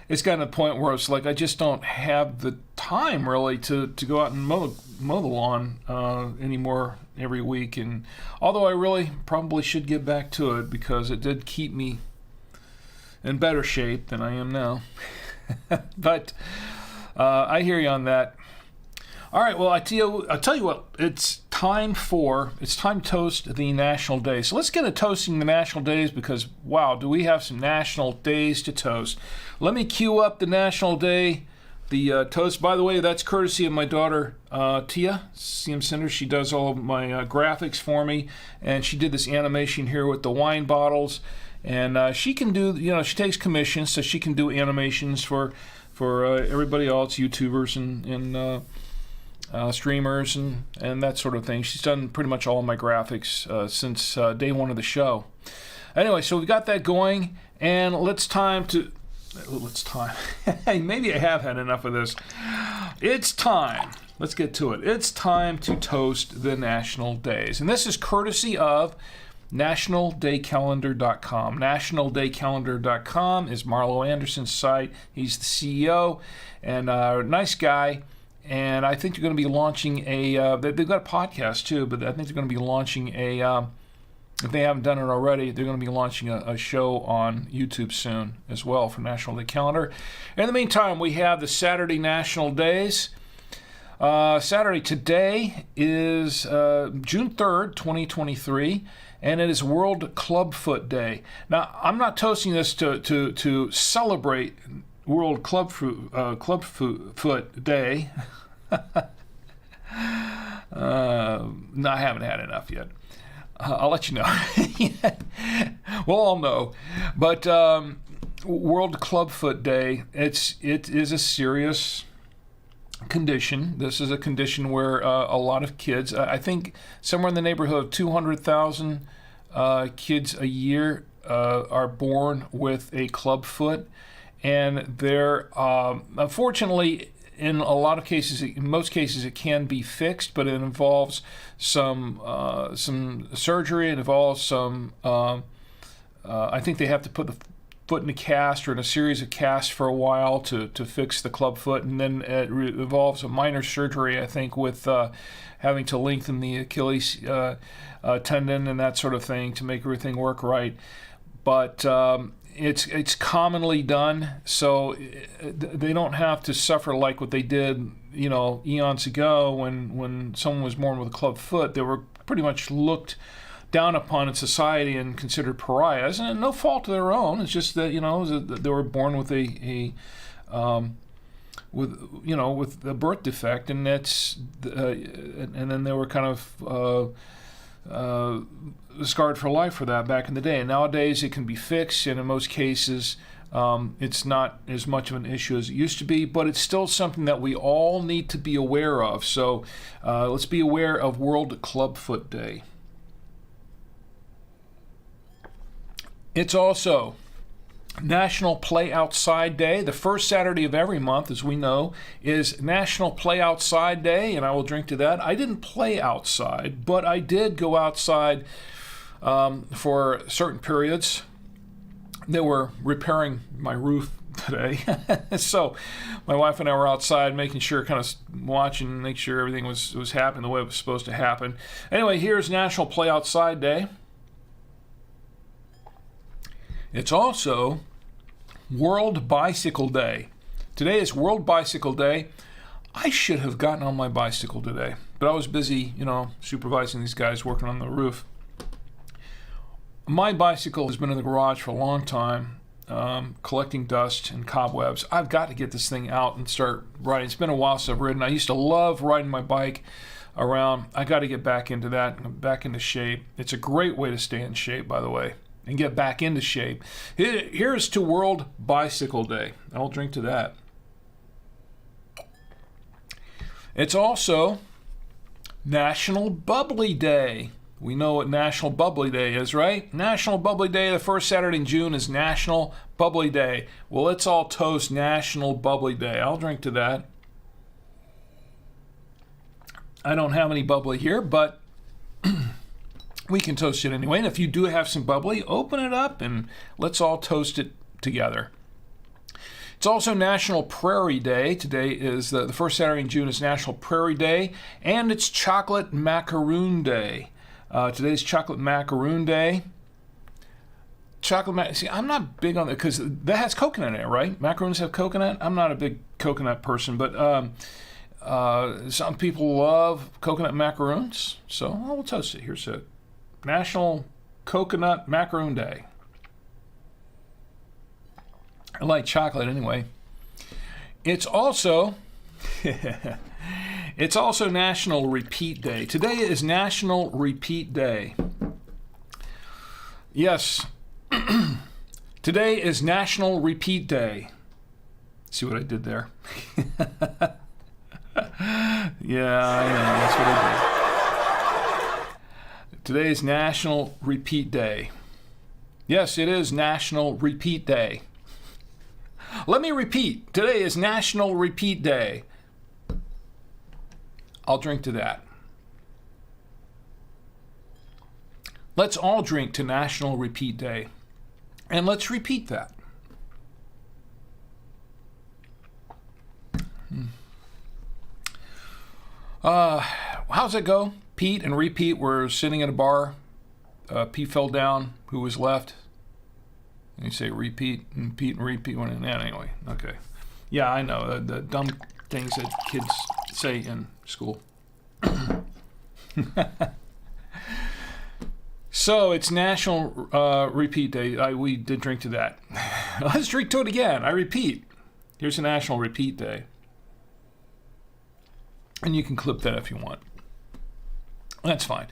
it's gotten to the point where it's like I just don't have the time really to go out and mow the lawn anymore every week. And although I really probably should get back to it because it did keep me in better shape than I am now. But I hear you on that. All right, well, I'll tell you what, it's time to toast the national days. So let's get to toasting the national days because, wow, do we have some national days to toast. Let me cue up the national day, the toast. By the way, that's courtesy of my daughter, Tia, CM Center. She does all of my graphics for me, and she did this animation here with the wine bottles. And she can do, she takes commissions, so she can do animations for everybody else, YouTubers and streamers and that sort of thing. She's done pretty much all of my graphics since day one of the show. Anyway, so we've got that going, and maybe I have had enough of this. It's time. Let's get to it. It's time to toast the national days. And this is courtesy of nationaldaycalendar.com. Nationaldaycalendar.com is Marlo Anderson's site. He's the CEO and a nice guy. And I think they're going to be launching they've got a podcast too, but I think they're going to be launching if they haven't done it already, they're going to be launching a show on YouTube soon as well for National Day Calendar. In the meantime, we have the Saturday National Days. Saturday today is June 3rd, 2023, and it is World Clubfoot Day. Now, I'm not toasting this to celebrate World Clubfoot Day. No, I haven't had enough yet. I'll let you know. We'll all know. But World Clubfoot Day, it is a serious condition. This is a condition where a lot of kids, I think somewhere in the neighborhood of 200,000 kids a year are born with a clubfoot. And they're, unfortunately, in a lot of cases, in most cases, it can be fixed, but it involves some surgery. It involves some, I think they have to put the foot in a cast or in a series of casts for a while to fix the clubfoot. And then it involves a minor surgery, I think, with having to lengthen the Achilles tendon and that sort of thing to make everything work right. But it's commonly done, so they don't have to suffer like what they did, eons ago when someone was born with a club foot. They were pretty much looked down upon in society and considered pariahs, and no fault of their own. It's just that they were born with a birth defect, and that's and then they were kind of scarred for life for that back in the day. And nowadays it can be fixed, and in most cases it's not as much of an issue as it used to be, but it's still something that we all need to be aware of. So let's be aware of World Clubfoot Day. It's also National Play Outside Day. The first Saturday of every month, as we know, is National Play Outside Day, and I will drink to that. I didn't play outside, but I did go outside for certain periods. They were repairing my roof today. So my wife and I were outside making sure, kind of watching, make sure everything was happening the way it was supposed to happen. Anyway, here's National Play Outside Day. It's also World Bicycle Day. Today is World Bicycle Day. I should have gotten on my bicycle today, but I was busy, supervising these guys working on the roof. My bicycle has been in the garage for a long time, collecting dust and cobwebs. I've got to get this thing out and start riding. It's been a while since I've ridden. I used to love riding my bike around. I got to get back into that, back into shape. It's a great way to stay in shape, by the way, and get back into shape. Here's to World Bicycle Day. I'll drink to that. It's also National Bubbly Day. We know what National Bubbly Day is, right? National Bubbly Day, the first Saturday in June, is National Bubbly Day. Well, let's all toast National Bubbly Day. I'll drink to that. I don't have any bubbly here, but we can toast it anyway. And if you do have some bubbly, open it up and let's all toast it together. It's also National Prairie Day. Today is the first Saturday in June is National Prairie Day, and it's Chocolate Macaroon Day. Today's Chocolate Macaroon Day. See, I'm not big on it because that has coconut in it, right? Macaroons have coconut. I'm not a big coconut person, but some people love coconut macaroons, so we'll toast it. Here's it. National Coconut Macaroon Day. I like chocolate anyway. It's also National Repeat Day. Today is National Repeat Day. Yes. Today is National Repeat Day. See what I did there? Yeah, I know. That's what I did. Today is National Repeat Day. Yes, it is National Repeat Day. Let me repeat. Today is National Repeat Day. I'll drink to that. Let's all drink to National Repeat Day. And let's repeat that. How's it go? Pete and repeat were sitting at a bar. Pete fell down. Who was left? And you say repeat and Pete and repeat. Anyway, okay. Yeah, I know. The dumb things that kids say in school. So it's National Repeat Day. We did drink to that. Let's drink to it again. I repeat. Here's a National Repeat Day. And you can clip that if you want. That's fine.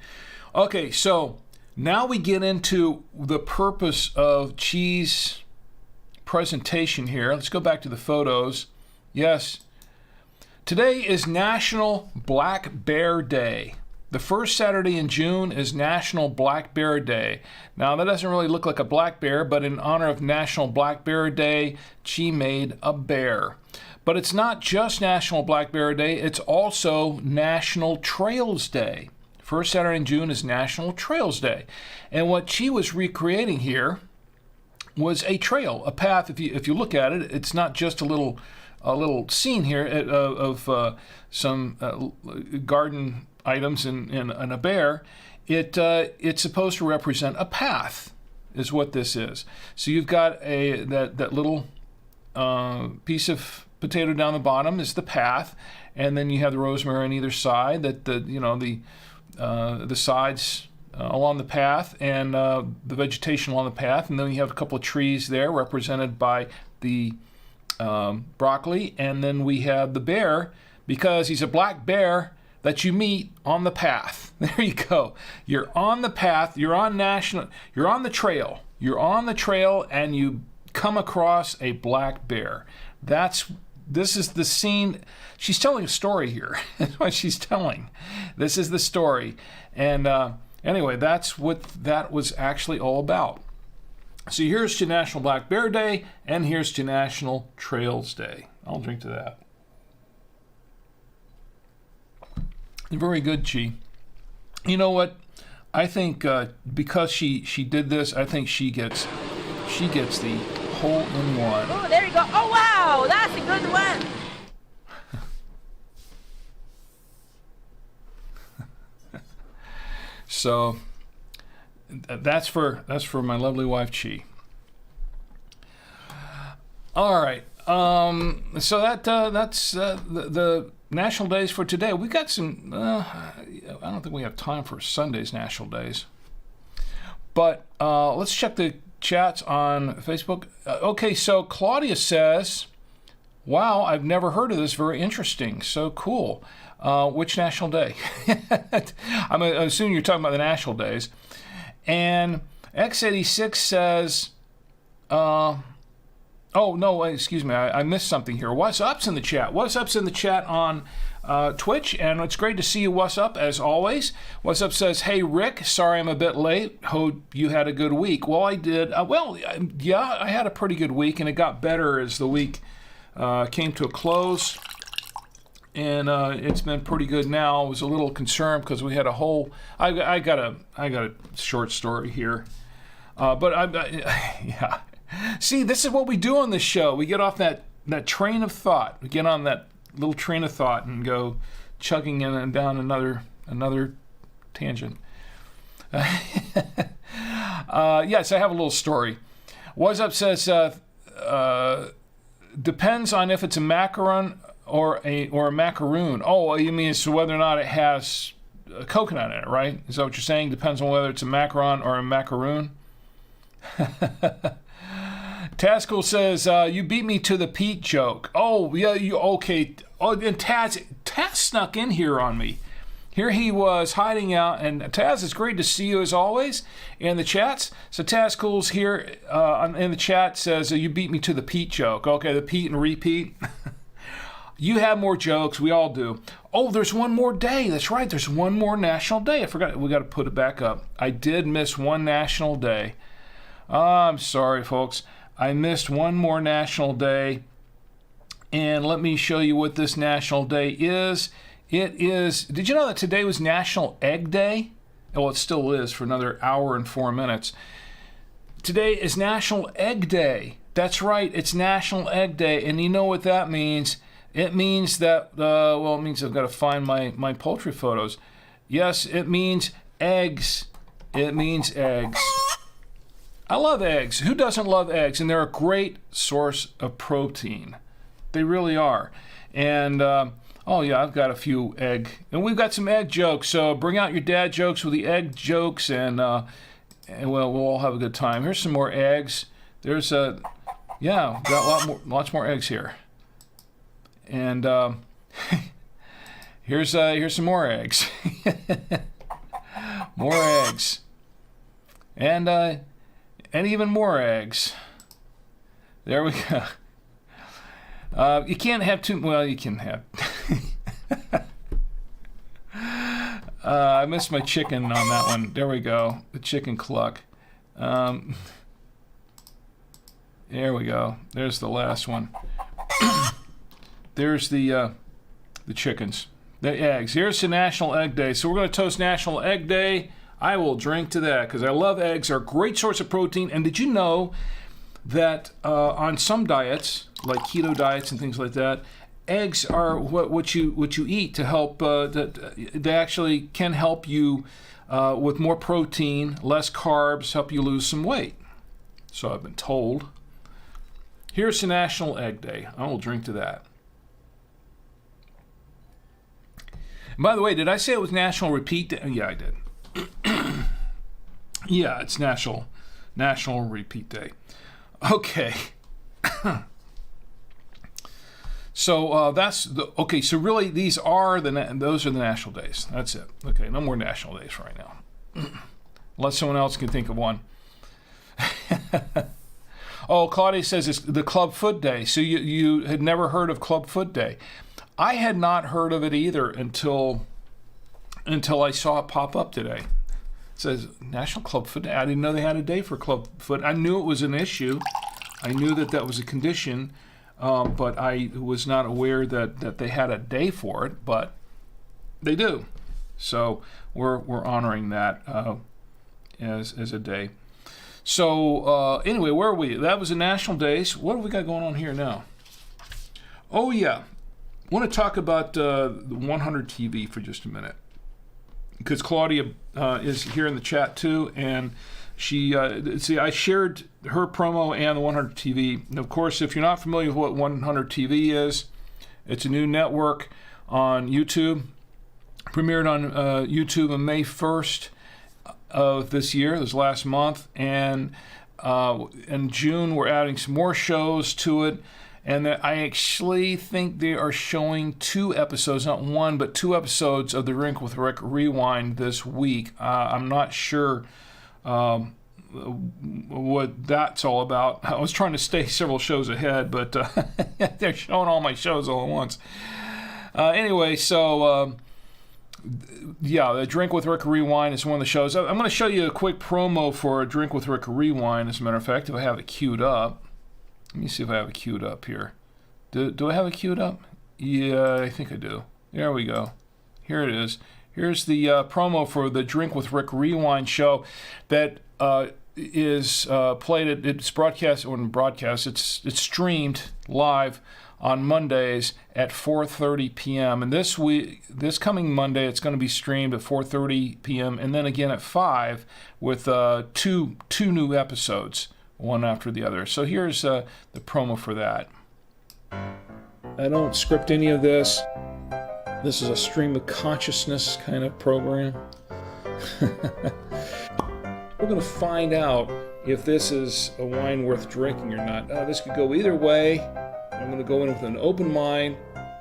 Okay, so now we get into the purpose of Chi's presentation here. Let's go back to the photos. Yes. Today is National Black Bear Day. The first Saturday in June is National Black Bear Day. Now, that doesn't really look like a black bear, but in honor of National Black Bear Day, Chi made a bear. But it's not just National Black Bear Day, it's also National Trails Day. First Saturday in June is National Trails Day. And what Chi was recreating here was a trail, a path. If you look at it, it's not just a little scene here of some garden items and a bear. It's supposed to represent a path, is what this is. So you've got that little piece of potato down the bottom is the path, and then you have the rosemary on either side. The sides along the path and the vegetation along the path, and then you have a couple of trees there represented by the broccoli, and then we have the bear because he's a black bear that you meet on the path. There you go. You're on the path. You're on the trail. You're on the trail, and you come across a black bear. This is the scene. She's telling a story here. That's what she's telling. This is the story. And anyway, that's what that was actually all about. So here's to National Black Bear Day, and here's to National Trails Day. I'll drink to that. Very good, Chi. You know what? I think because she did this, I think she gets the hole in one. Oh, there you go. Oh, wow, that's a good one. So that's for my lovely wife Chi. All right. So that's the national days for today. We got some. I don't think we have time for Sunday's national days. But let's check the chats on Facebook. Okay, so Claudia says, "Wow, I've never heard of this. Very interesting. So cool. Which national day?" I'm assuming you're talking about the national days. And X86 says, "Oh no, excuse me, I missed something here. What's up's in the chat? What's up's in the chat on Twitch, and it's great to see you. What's up, as always. What's up says, "Hey Rick, sorry I'm a bit late. Hope you had a good week." Well, I did. Yeah, I had a pretty good week, and it got better as the week came to a close. And it's been pretty good now. I was a little concerned because we had a whole. I got a short story here, yeah. See, this is what we do on this show. We get off that train of thought. We get on that little train of thought and go chugging in and down another tangent. Yes, I have a little story. What's up says, depends on if it's a macaron or a macaroon. Oh, you mean it's whether or not it has coconut in it, right? Is that what you're saying? Depends on whether it's a macaron or a macaroon? Taskell says, you beat me to the Pete joke. Oh, yeah, okay. Oh, and Taz snuck in here on me. Here he was hiding out, and Taz, it's great to see you as always in the chats. So Taskell's here in the chat says, you beat me to the Pete joke. Okay, the Pete and repeat. You have more jokes. We all do. Oh, there's one more day. That's right. There's one more national day. I forgot. We got to put it back up. I did miss one national day. I'm sorry, folks. I missed one more national day. And let me show you what this national day is. It is, did you know that today was National Egg Day? Well, it still is for another hour and 4 minutes. Today is National Egg Day. That's right. It's National Egg Day. And you know what that means? It means that, it means I've got to find my poultry photos. Yes, it means eggs. It means eggs. I love eggs. Who doesn't love eggs? And they're a great source of protein. They really are. And, I've got a few egg. And we've got some egg jokes. So bring out your dad jokes with the egg jokes, and we'll all have a good time. Here's some more eggs. There's got lots more eggs here. And here's some more eggs. More eggs. And even more eggs. There we go. You can't have too. Well, you can have. I missed my chicken on that one. There we go. The chicken cluck. There we go. There's the last one. There's the chickens. The eggs. Here's the National Egg Day. So we're going to toast National Egg Day. I will drink to that because I love eggs. They're a great source of protein. And did you know that on some diets, like keto diets and things like that, eggs are what you eat to help. They actually can help you with more protein, less carbs, help you lose some weight. So I've been told. Here's the National Egg Day. I will drink to that. And by the way, did I say it was National Repeat Day? Yeah, I did. Yeah, it's National Repeat Day. Okay. So that's okay. So really, those are the national days. That's it. Okay, no more national days right now, unless someone else can think of one. Oh, Claudia says it's the Club Foot Day. So you had never heard of Club Foot Day? I had not heard of it either until I saw it pop up today. It says National Club Foot Day. I didn't know they had a day for Club Foot. I knew it was an issue. I knew that was a condition, but I was not aware that they had a day for it. But they do. So we're honoring that as a day. So anyway, where are we? That was the national days. What have we got going on here now? Oh yeah, I want to talk about the 100 TV for just a minute, because Claudia is here in the chat too, and she I shared her promo and the 100 TV. And of course, if you're not familiar with what 100 TV is, it's a new network on YouTube. Premiered on YouTube on May 1st of this year, this last month, and in June we're adding some more shows to it, and I actually think they are showing 2 episodes, not 1, but 2 episodes of the Drink with Rick Rewind this week. I'm not sure what that's all about. I was trying to stay several shows ahead, but they're showing all my shows all at once. Anyway, so yeah, the Drink with Rick Rewind is one of the shows. I'm going to show you a quick promo for a Drink with Rick Rewind, as a matter of fact, if I have it queued up. Let me see if I have it queued up here. Do I have it queued up? Yeah, I think I do. There we go. Here it is. Here's the promo for the Drink with Rick Rewind show that is played. It's broadcast, or broadcast. It's streamed live on Mondays at 4:30 p.m. And this coming Monday, it's going to be streamed at 4:30 p.m. and then again at 5 with two new episodes, one after the other. So here's the promo for that. I don't script any of this. This is a stream of consciousness kind of program. We're going to find out if this is a wine worth drinking or not. This could go either way. I'm going to go in with an open mind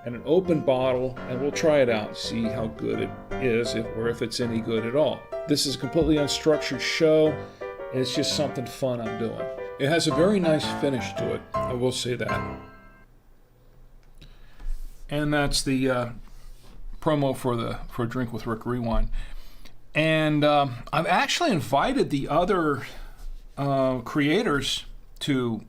and an open bottle, and we'll try it out, see how good it is, or if it's any good at all. This is a completely unstructured show, and it's just something fun I'm doing. It has a very nice finish to it, I will say that. And that's the promo for Drink with Rick Rewind. And I've actually invited the other creators to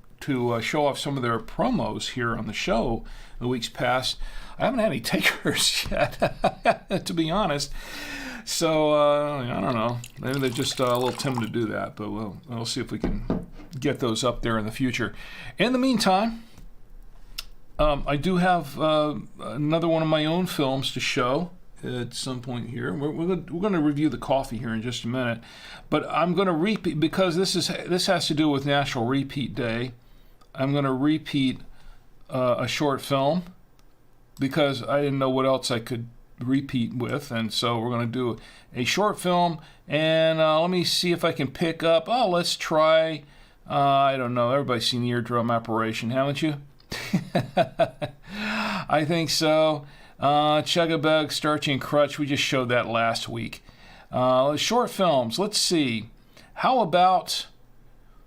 show off some of their promos here on the show in the weeks past. I haven't had any takers yet, to be honest. So, I don't know. Maybe they're just a little timid to do that, but we'll see if we can get those up there in the future. In the meantime, I do have another one of my own films to show at some point here. We're going to review the coffee here in just a minute, but I'm going to repeat, because this has to do with National Repeat Day. I'm going to repeat a short film because I didn't know what else I could repeat with, and so we're going to do a short film, and let me see if I can pick up. Let's try, I don't know, everybody's seen the eardrum operation, haven't you? I think so. Chug-a-Bug, Starchy and Crutch, we just showed that last week. Short films, let's see. How about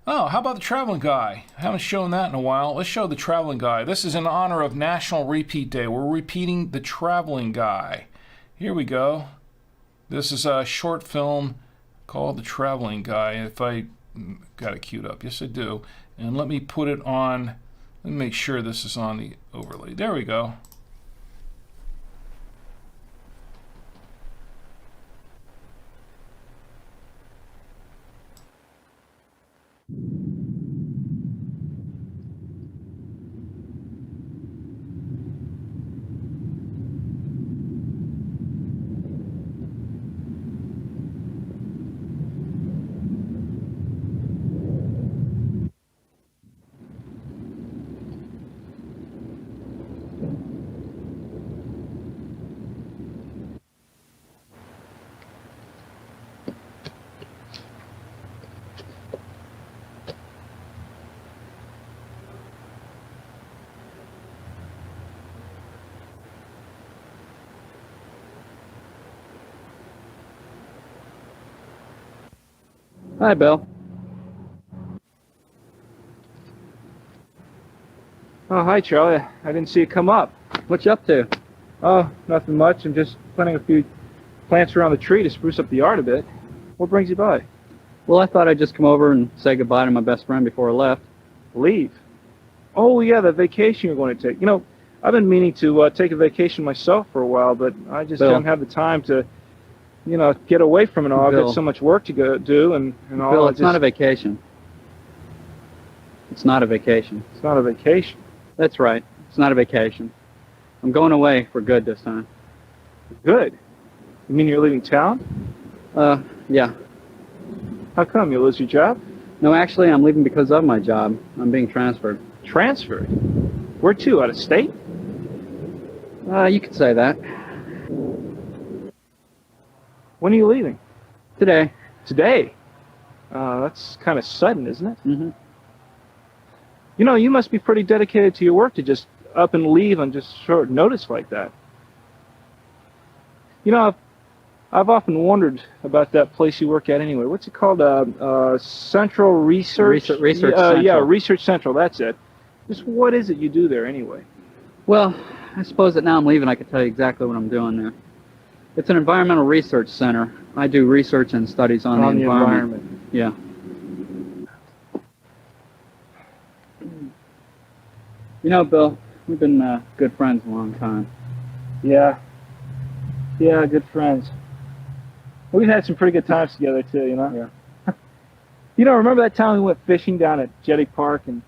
the Traveling Guy? I haven't shown that in a while. Let's show the Traveling Guy. This is in honor of National Repeat Day. We're repeating the Traveling Guy. Here we go. This is a short film called The Traveling Guy. If I got it queued up. Yes, I do. And let me put it on. Let me make sure this is on the overlay. There we go. Hi, Bill. Oh, hi, Charlie. I didn't see you come up. What you up to? Oh, nothing much. I'm just planting a few plants around the tree to spruce up the yard a bit. What brings you by? Well, I thought I'd just come over and say goodbye to my best friend before I left. Leave? Oh, yeah, the vacation you're going to take. You know, I've been meaning to take a vacation myself for a while, but I just Bill. don't have the time to, get away from it all. I've Bill. got so much work to go do and all. Bill, it's not a vacation. It's not a vacation. It's not a vacation. That's right. It's not a vacation. I'm going away for good this time. Good. You mean you're leaving town? Yeah. How come? You lose your job? No, actually, I'm leaving because of my job. I'm being transferred. Transferred? Where to? Out of state? You could say that. When are you leaving? Today. Today? That's kind of sudden, isn't it? Mm-hmm. You know, you must be pretty dedicated to your work to just up and leave on just short notice like that. You know, I've often wondered about that place you work at anyway. What's it called? Central Research? Research Yeah, Central. Research Central, that's it. Just what is it you do there anyway? Well, I suppose that now I'm leaving, I could tell you exactly what I'm doing there. It's an environmental research center. I do research and studies on the environment. Yeah. You know, Bill, we've been good friends a long time. Yeah. Yeah, good friends. We've had some pretty good times together too, you know? Yeah. You know, remember that time we went fishing down at Jetty Park and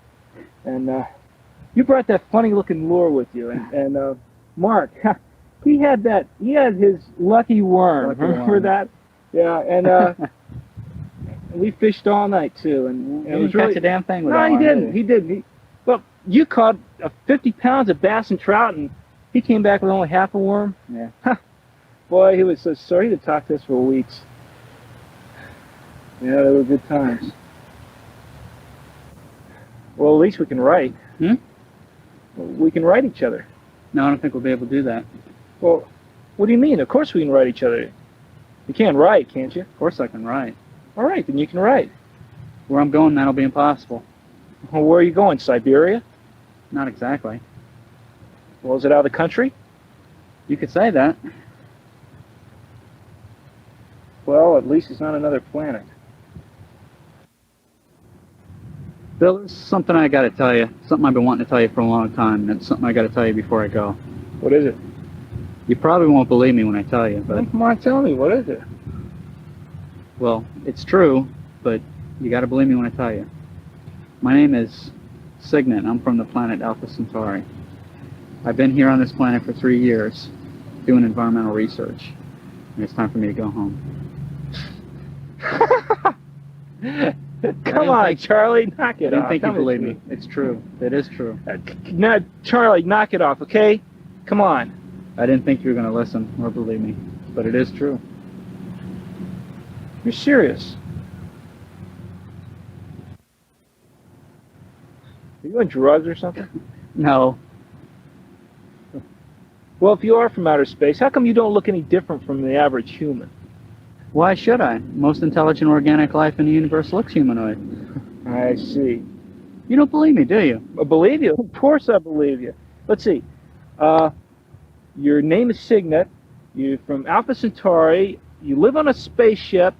you brought that funny looking lure with you and Mark, he had his lucky worm. Remember that? Yeah, and we fished all night too, and He didn't catch a damn thing with that No, one, he didn't. He didn't. Well, you caught 50 pounds of bass and trout, and he came back with only half a worm. Yeah. Boy, he was so sorry to talk to us for weeks. Yeah, they were good times. Well, at least we can write. Hmm? We can write each other. No, I don't think we'll be able to do that. Well, what do you mean? Of course we can write each other. You can't write, can't you? Of course I can write. All right, then you can write. Where I'm going, that'll be impossible. Well, where are you going? Siberia? Not exactly. Well, is it out of the country? You could say that. Well, at least it's not another planet. Bill, there's something I got to tell you. Something I've been wanting to tell you for a long time, and it's something I got to tell you before I go. What is it? You probably won't believe me when I tell you, but... Come on, tell me. What is it? Well, it's true, but you got to believe me when I tell you. My name is Signet. I'm from the planet Alpha Centauri. I've been here on this planet for 3 years, doing environmental research, and it's time for me to go home. Come on, Charlie, knock it I off. didn't think you Tell believed the me. It's true. It is true. truth. No, Charlie, knock it off, okay? Come on. I didn't think you were going to listen or believe me, but it is true. You're serious. Are you on drugs or something? No. Well, if you are from outer space, how come you don't look any different from the average human? Why should I? Most intelligent organic life in the universe looks humanoid. I see. You don't believe me, do you? I believe you. Of course I believe you. Let's see. Your name is Signet. You're from Alpha Centauri. You live on a spaceship.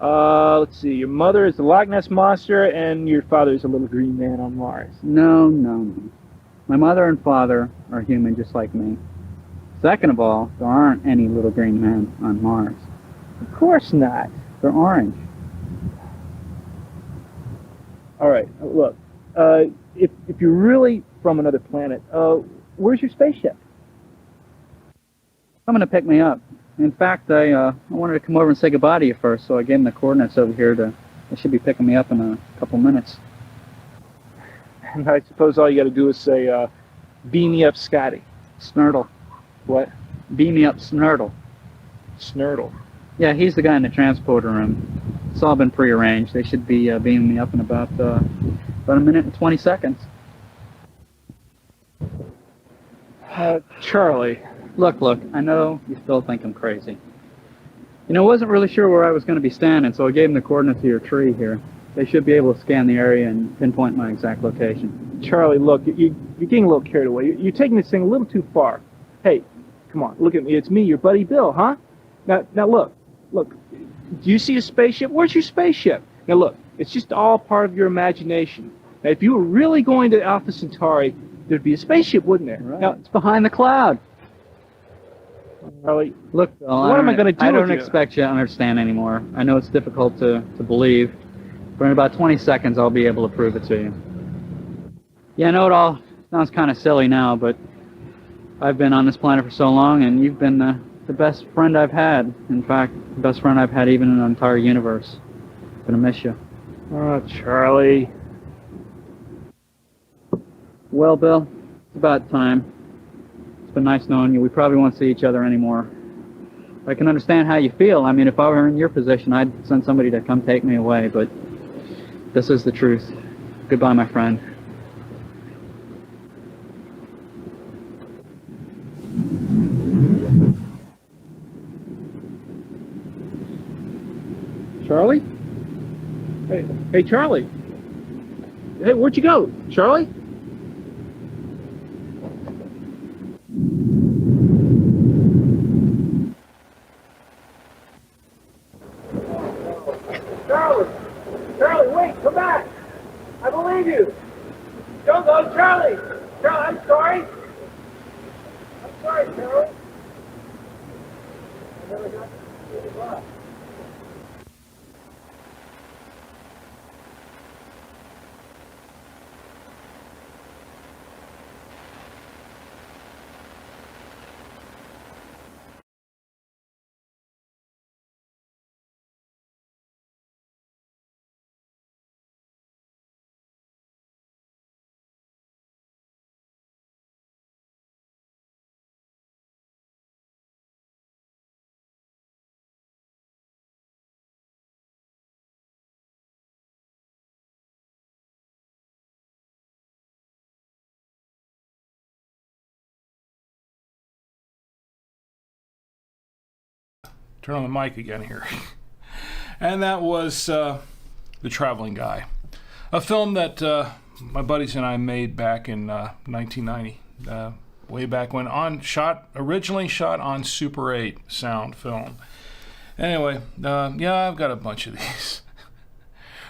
Let's see. Your mother is the Loch Ness Monster, and your father is a little green man on Mars. No. My mother and father are human just like me. Second of all, there aren't any little green men on Mars. Of course not. They're orange. All right. Look. If you're really from another planet, where's your spaceship? Coming to pick me up. In fact, I wanted to come over and say goodbye to you first, so I gave them the coordinates over here. They should be picking me up in a couple minutes. And I suppose all you got to do is say, "Beam me up, Scotty." Snurtle. What? Beam me up, Snurtle. Snurtle. Yeah, he's the guy in the transporter room. It's all been prearranged. They should be beaming me up in about a minute and 20 seconds. Charlie. Look, I know you still think I'm crazy. You know, I wasn't really sure where I was going to be standing, so I gave them the coordinates of your tree here. They should be able to scan the area and pinpoint my exact location. Charlie, look, you're getting a little carried away. You're taking this thing a little too far. Hey, come on, look at me. It's me, your buddy Bill, huh? Now look. Do you see a spaceship? Where's your spaceship? Now look, it's just all part of your imagination. Now, if you were really going to Alpha Centauri, there'd be a spaceship, wouldn't there? Right. Now, It's behind the cloud. Charlie, Look, Bill, what am I going to do I with don't you? expect you to understand anymore. I know it's difficult to believe, but in about 20 seconds I'll be able to prove it to you. Yeah, I know it all sounds kind of silly now, but I've been on this planet for so long, and you've been the best friend I've had. In fact, the best friend I've had even in the entire universe. I'm going to miss you. Oh, Charlie. Well, Bill, it's about time. It's been nice knowing you. We probably won't see each other anymore. I can understand how you feel. I mean, if I were in your position, I'd send somebody to come take me away, but this is the truth. Goodbye, my friend. Charlie? Hey, Charlie. Hey, where'd you go, Charlie? Charlie, wait, come back. I believe you. Don't go, Charlie. Charlie, I'm sorry. I'm sorry, Charlie. I never got to see the bus. Turn on the mic again here. And that was The Traveling Guy, a film that my buddies and I made back in 1990, way back when, originally shot on Super 8 sound film. Anyway, yeah, I've got a bunch of these.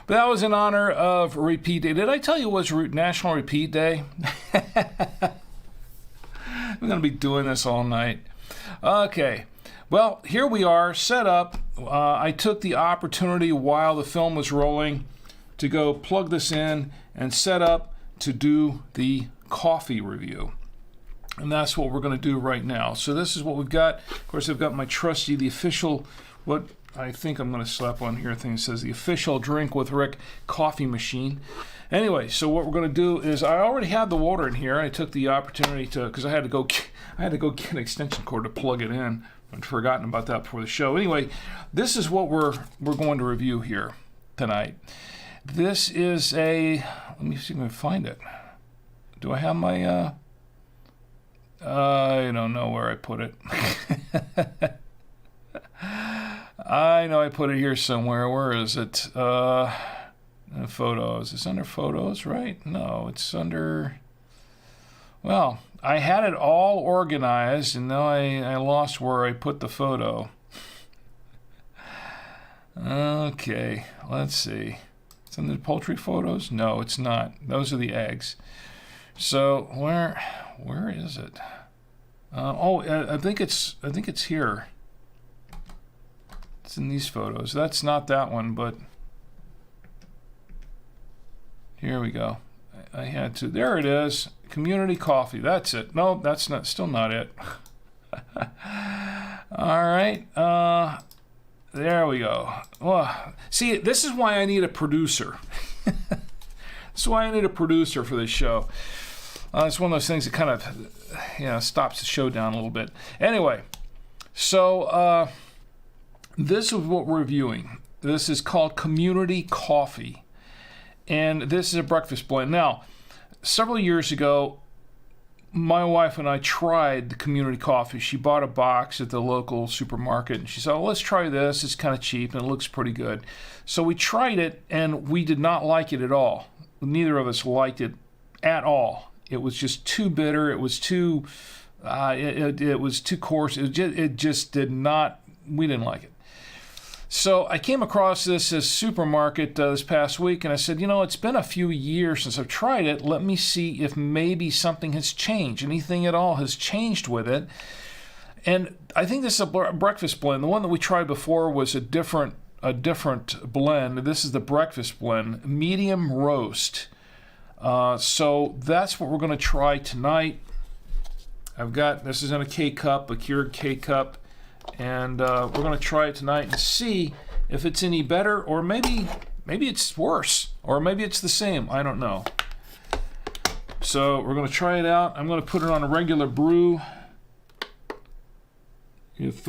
But that was in honor of Repeat Day. Did I tell you it was National Repeat Day? I'm going to be doing this all night. Okay. Well, here we are, set up. I took the opportunity while the film was rolling to go plug this in and set up to do the coffee review. And that's what we're going to do right now. So this is what we've got. Of course, I've got my trusty, the official, what I think I'm going to slap on here, thing that says the official Drink with Rick coffee machine. Anyway, so what we're going to do is, I already had the water in here. I took the opportunity to, because I had to go get an extension cord to plug it in. I'd forgotten about that before the show. Anyway, this is what we're going to review here tonight. This is a, let me see if I can find it. Do I have my, I don't know where I put it. I know I put it here somewhere. Where is it? Photos. It's under photos, right? No, it's under, well, I had it all organized, and now I lost where I put the photo. Okay, let's see. It's in the poultry photos? No, it's not. Those are the eggs. So where is it? I think it's here. It's in these photos. That's not that one, but here we go. I had to. There it is. Community Coffee. That's it. No, that's not. Still not it. All right. There we go. Well, see, this is why I need a producer. This is why I need a producer for this show. It's one of those things that kind of, stops the show down a little bit. Anyway, so this is what we're reviewing. This is called Community Coffee, and this is a breakfast blend. Now, several years ago, my wife and I tried the Community Coffee. She bought a box at the local supermarket, and she said, well, let's try this. It's kind of cheap, and it looks pretty good. So we tried it, and we did not like it at all. Neither of us liked it at all. It was just too bitter. It was too, it was too coarse. It just did not, we didn't like it. So I came across this at supermarket this past week, and I said, it's been a few years since I've tried it. Let me see if maybe something has changed. Anything at all has changed with it. And I think this is a breakfast blend. The one that we tried before was a different blend. This is the breakfast blend, medium roast. So that's what we're going to try tonight. This is in a K-cup, a cured K-cup. And we're going to try it tonight and see if it's any better, or maybe it's worse, or maybe it's the same. I don't know. So we're going to try it out. I'm going to put it on a regular brew if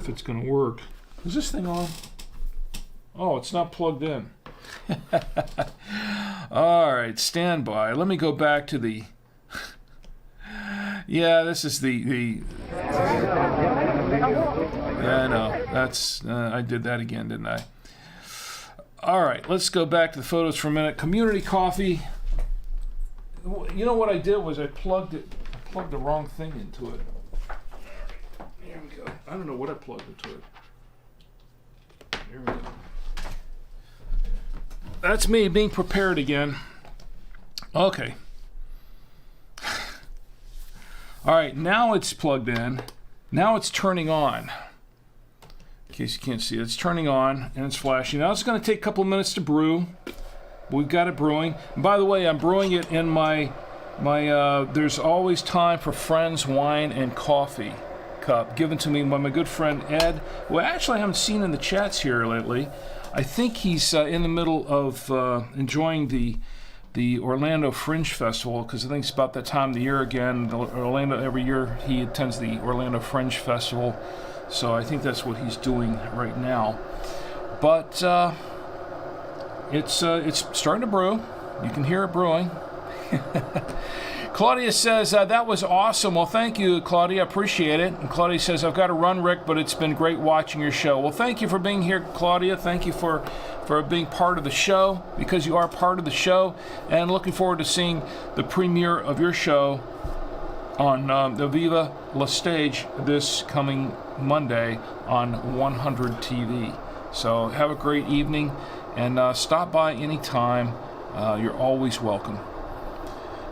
it's going to work. Is this thing on? Oh, it's not plugged in. All right, stand by. Let me go back to the. Yeah, this is the. Yeah, I know. That's I did that again, didn't I? All right, let's go back to the photos for a minute. Community Coffee. You know what I did was I plugged the wrong thing into it. There we go. I don't know what I plugged into it. There we go. That's me being prepared again. Okay. All right, now it's plugged in. Now it's turning on. In case you can't see it, it's turning on and it's flashing. Now it's going to take a couple of minutes to brew. We've got it brewing. And by the way, I'm brewing it in my There's Always Time for Friends Wine and Coffee cup, given to me by my good friend Ed, who actually I haven't seen in the chats here lately. I think he's in the middle of enjoying the Orlando Fringe Festival, because I think it's about that time of the year again. Orlando, every year he attends the Orlando Fringe Festival, so I think that's what he's doing right now. But it's starting to brew. You can hear it brewing. Claudia says, that was awesome. Well, thank you, Claudia. I appreciate it. And Claudia says, I've got to run, Rick, but it's been great watching your show. Well, thank you for being here, Claudia. Thank you for being part of the show, because you are part of the show. And looking forward to seeing the premiere of your show on the Viva La Stage this coming Monday on 100 TV. So have a great evening, and stop by anytime. You're always welcome.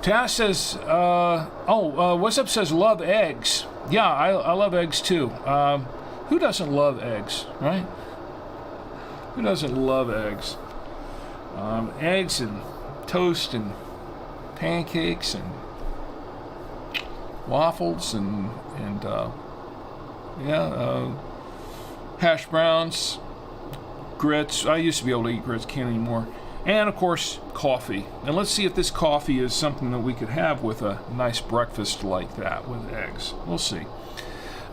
Taz says, what's up says, love eggs. Yeah, I love eggs too. Who doesn't love eggs, right? Who doesn't love eggs? Eggs and toast and pancakes and waffles and hash browns, grits. I used to be able to eat grits, can't anymore. And of course, coffee. And let's see if this coffee is something that we could have with a nice breakfast like that with eggs. We'll see.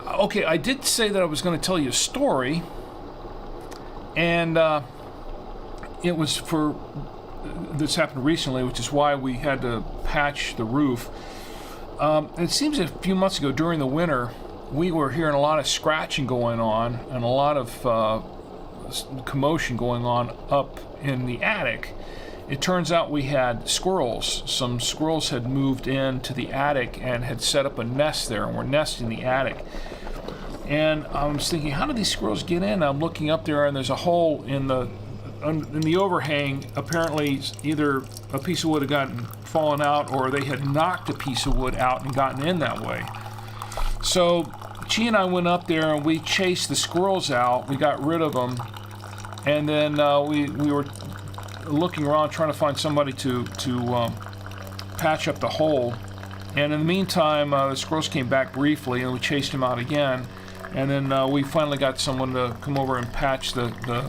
Okay, I did say that I was going to tell you a story, and it was for this happened recently, which is why we had to patch the roof. It seems a few months ago during the winter, we were hearing a lot of scratching going on and a lot of commotion going on up in the attic. It turns out we had squirrels. Some squirrels had moved into the attic and had set up a nest there, and were nesting in the attic. And I was thinking, how did these squirrels get in? I'm looking up there, and there's a hole in the overhang. Apparently, either a piece of wood had fallen out, or they had knocked a piece of wood out and gotten in that way. So Chi and I went up there and we chased the squirrels out. We got rid of them, and then we were looking around trying to find somebody to patch up the hole. And in the meantime, the squirrels came back briefly, and we chased them out again. And then we finally got someone to come over and patch the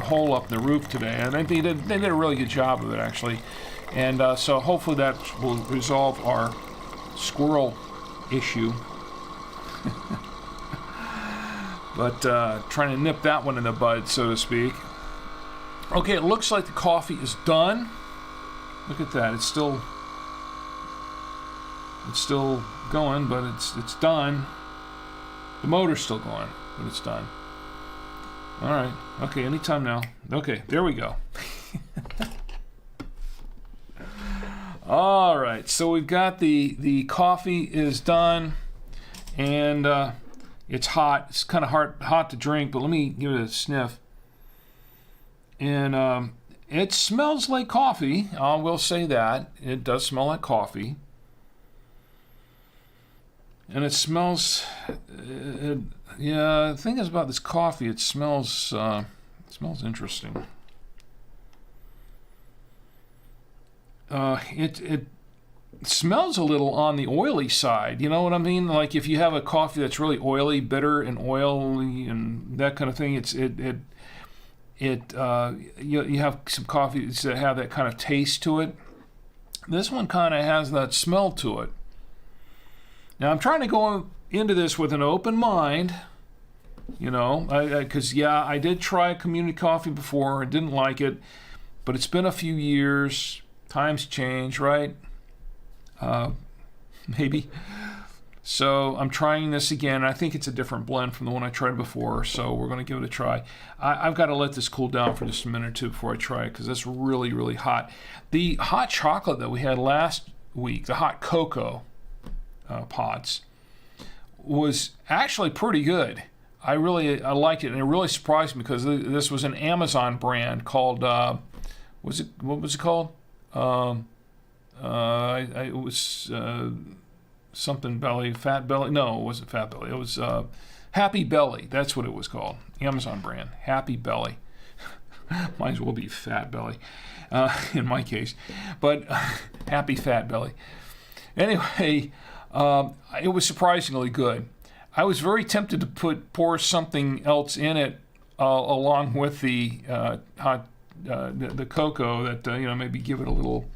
hole up in the roof today. And they did a really good job of it, actually. And so hopefully that will resolve our squirrel issue. But trying to nip that one in the bud, so to speak. Okay, it looks like the coffee is done. Look at that. It's still going, but it's done. The motor's still going, but it's done. All right. Okay, anytime now. Okay, there we go. All right, so we've got the coffee is done, and it's hot. It's kind of hot to drink, but let me give it a sniff. And it smells like coffee. I will say that. It does smell like coffee. And it smells, the thing is about this coffee, it smells interesting. It smells a little on the oily side, you know what I mean? Like if you have a coffee that's really oily, bitter and oily and that kind of thing, you have some coffees that have that kind of taste to it. This one kind of has that smell to it. Now I'm trying to go into this with an open mind, you know, because I did try community coffee before and didn't like it, but it's been a few years. Times change, right? Maybe. So I'm trying this again. I think it's a different blend from the one I tried before, so we're going to give it a try. I've got to let this cool down for just a minute or two before I try it, because it's really, really hot. The hot chocolate that we had last week, the hot cocoa pods, was actually pretty good. I liked it, and it really surprised me because this was an Amazon brand called, what was it called? It was something belly, fat belly. No, it wasn't fat belly. It was Happy Belly. That's what it was called. Amazon brand, Happy Belly. Might as well be Fat Belly in my case, but Happy Fat Belly. Anyway, it was surprisingly good. I was very tempted to pour something else in it along with the the cocoa that maybe give it a little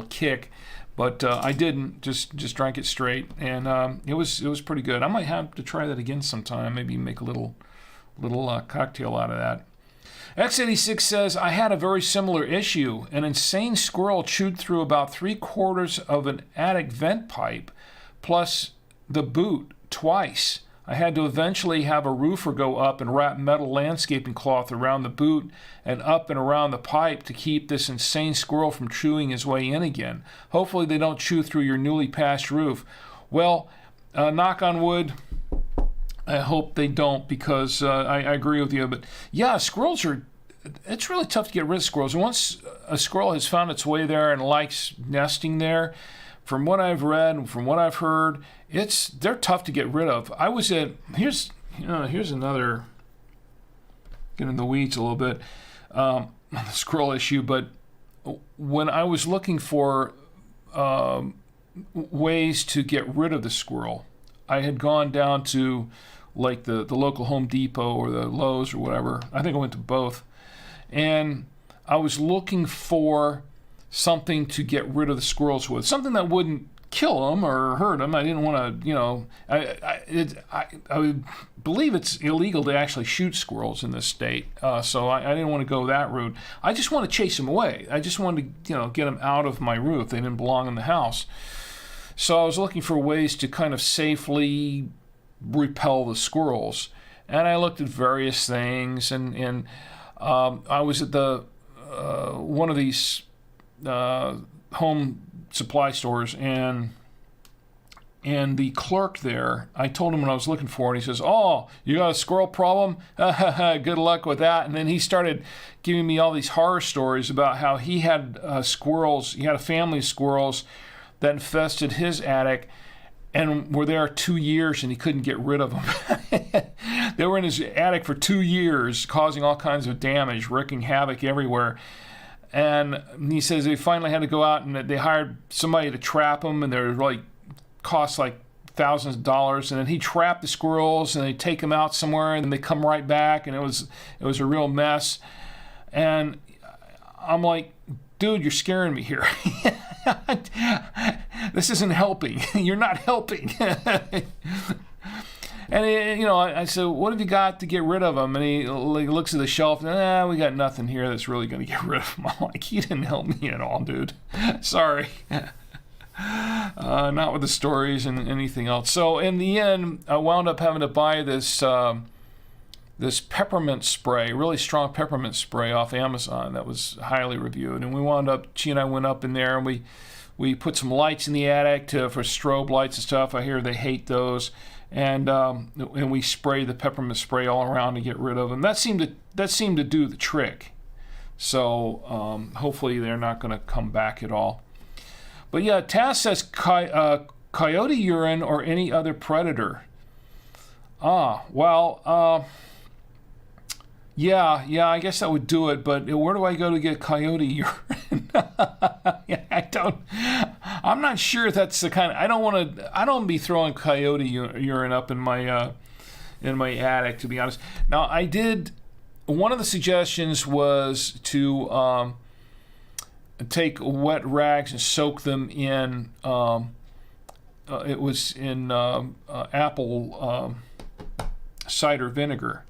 kick, but I didn't. Just drank it straight, and it was pretty good. I might have to try that again sometime. Maybe make a little cocktail out of that. X86 says, I had a very similar issue. An insane squirrel chewed through about 3/4 of an attic vent pipe, plus the boot twice. I had to eventually have a roofer go up and wrap metal landscaping cloth around the boot and up and around the pipe to keep this insane squirrel from chewing his way in again. Hopefully they don't chew through your newly patched roof. Well, knock on wood, I hope they don't, because I agree with you. But yeah, squirrels it's really tough to get rid of squirrels. And once a squirrel has found its way there and likes nesting there, from what I've read and from what I've heard, they're tough to get rid of. I was at, here's another, get in the weeds a little bit, on the squirrel issue, but when I was looking for ways to get rid of the squirrel, I had gone down to like the local Home Depot or the Lowe's or whatever. I think I went to both. And I was looking for something to get rid of the squirrels with, something that wouldn't kill them or hurt them. I didn't want to, I believe it's illegal to actually shoot squirrels in this state, so I didn't want to go that route. I just want to chase them away. I just wanted to, get them out of my roof. They didn't belong in the house. So I was looking for ways to kind of safely repel the squirrels, and I looked at various things, and I was at the one of these home supply stores, and the clerk there, I told him what I was looking for, and he says, "Oh, you got a squirrel problem? Good luck with that." And then he started giving me all these horror stories about how he had squirrels. He had a family of squirrels that infested his attic and were there 2 years, and he couldn't get rid of them. They were in his attic for 2 years, causing all kinds of damage, wreaking havoc everywhere. And he says they finally had to go out and they hired somebody to trap them, and they were like cost like thousands of dollars. And then he trapped the squirrels, and they take them out somewhere, and then they come right back, and it was a real mess. And I'm like, dude, you're scaring me here. This isn't helping. You're not helping. And I said, what have you got to get rid of them? And he looks at the shelf, and we got nothing here that's really going to get rid of them. I'm like, you didn't help me at all, dude. Sorry. Not with the stories and anything else. So in the end, I wound up having to buy this peppermint spray, really strong peppermint spray off Amazon that was highly reviewed. And she and I went up in there, and we put some lights in the attic for strobe lights and stuff. I hear they hate those. And we sprayed the peppermint spray all around to get rid of them. That seemed to do the trick. So hopefully they're not going to come back at all. But yeah, Taz says coyote urine or any other predator. Yeah, I guess that would do it, but where do I go to get coyote urine? I'm not sure if that's the kind of, I don't want to be throwing coyote urine up in my attic, to be honest. Now, one of the suggestions was to take wet rags and soak them in it was in apple cider vinegar.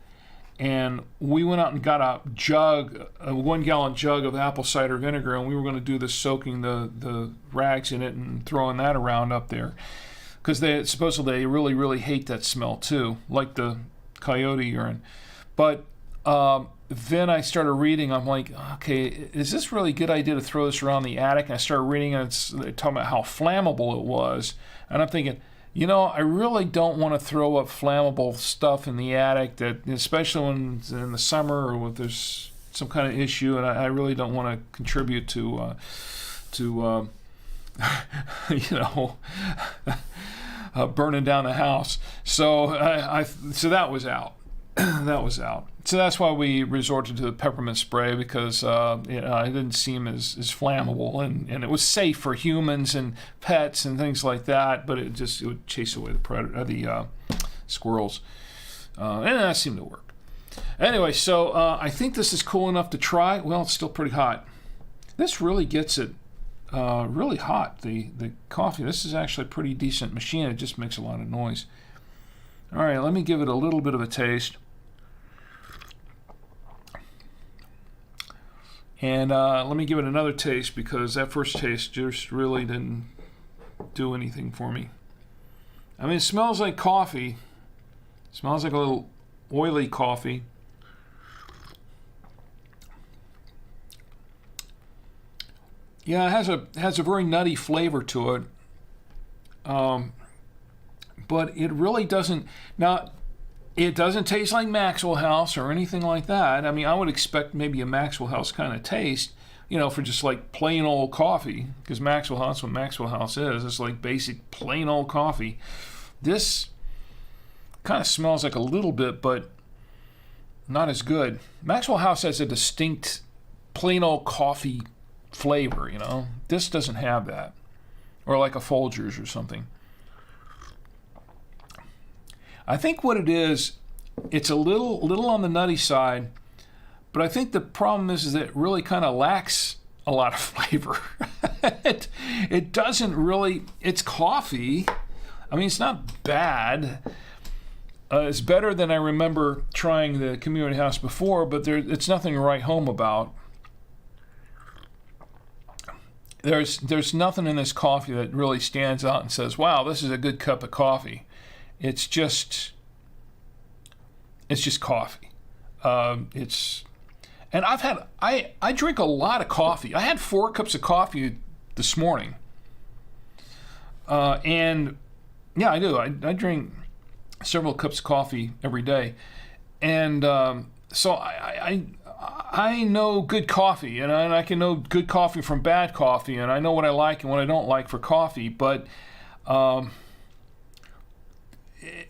And we went out and got a 1-gallon jug of apple cider vinegar, and we were going to do this soaking the rags in it and throwing that around up there. Because they supposedly really, really hate that smell too, like the coyote urine. But then I started reading. I'm like, okay, is this really a good idea to throw this around the attic? And I started reading, and it's talking about how flammable it was. And I'm thinking, I really don't want to throw up flammable stuff in the attic, that especially when it's in the summer or if there's some kind of issue, and I really don't want to contribute to burning down the house. So so that was out. That was out. So that's why we resorted to the peppermint spray, because it didn't seem as flammable, and it was safe for humans and pets and things like that. But it would chase away the squirrels, and that seemed to work. Anyway, so I think this is cool enough to try. Well, it's still pretty hot. This really gets it really hot. The coffee. This is actually a pretty decent machine. It just makes a lot of noise. All right, let me give it a little bit of a taste. And let me give it another taste, because that first taste just really didn't do anything for me. I mean, it smells like coffee. It smells like a little oily coffee. Yeah, it has a very nutty flavor to it. But it really doesn't. Now, it doesn't taste like Maxwell House or anything like that. I mean, I would expect maybe a Maxwell House kind of taste, for just like plain old coffee, because Maxwell House, what Maxwell House is, it's like basic plain old coffee. This kind of smells like a little bit, but not as good. Maxwell House has a distinct plain old coffee flavor, This doesn't have that. Or like a Folgers or something. I think what it is, it's a little on the nutty side, but I think the problem is that it really kind of lacks a lot of flavor. It doesn't really, it's coffee. I mean, it's not bad. It's better than I remember trying the community house before, but it's nothing to write home about. There's nothing in this coffee that really stands out and says, wow, this is a good cup of coffee. It's just coffee. And I drink a lot of coffee. I had 4 cups of coffee this morning. And yeah, I do. I drink several cups of coffee every day. And so I know good coffee, and I can know good coffee from bad coffee, and I know what I like and what I don't like for coffee. But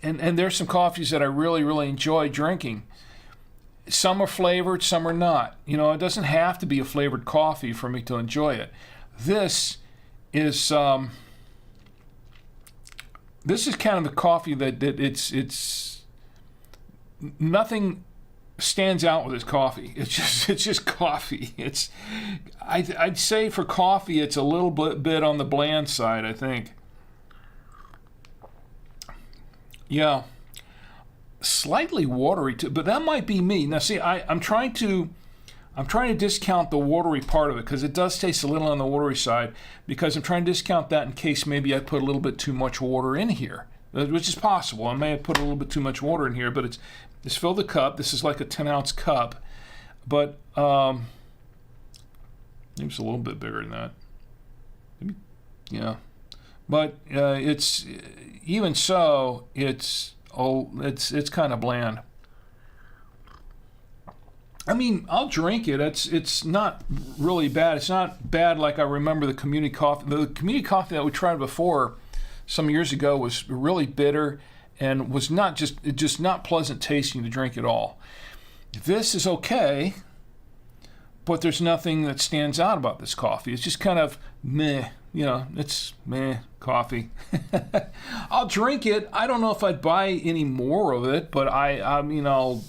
and there's some coffees that I really, really enjoy drinking. Some are flavored, some are not. It doesn't have to be a flavored coffee for me to enjoy it. This is kind of the coffee that it's nothing stands out with this coffee. It's just coffee. I'd say for coffee it's a little bit on the bland side, I think. Yeah, slightly watery too, but that might be me. Now, see, I'm trying to discount the watery part of it, because it does taste a little on the watery side, because I'm trying to discount that in case maybe I put a little bit too much water in here, which is possible. I may have put a little bit too much water in here, but it's filled the cup. This is like a 10-ounce cup, but maybe it's a little bit bigger than that. Maybe, yeah. But it's even so, it's kind of bland. I mean, I'll drink it. It's not really bad. It's not bad like I remember the community coffee. The community coffee that we tried before some years ago was really bitter and was just not pleasant tasting to drink at all. This is okay, but there's nothing that stands out about this coffee. It's just kind of meh. It's meh coffee. I'll drink it. I don't know if I'd buy any more of it, but I'll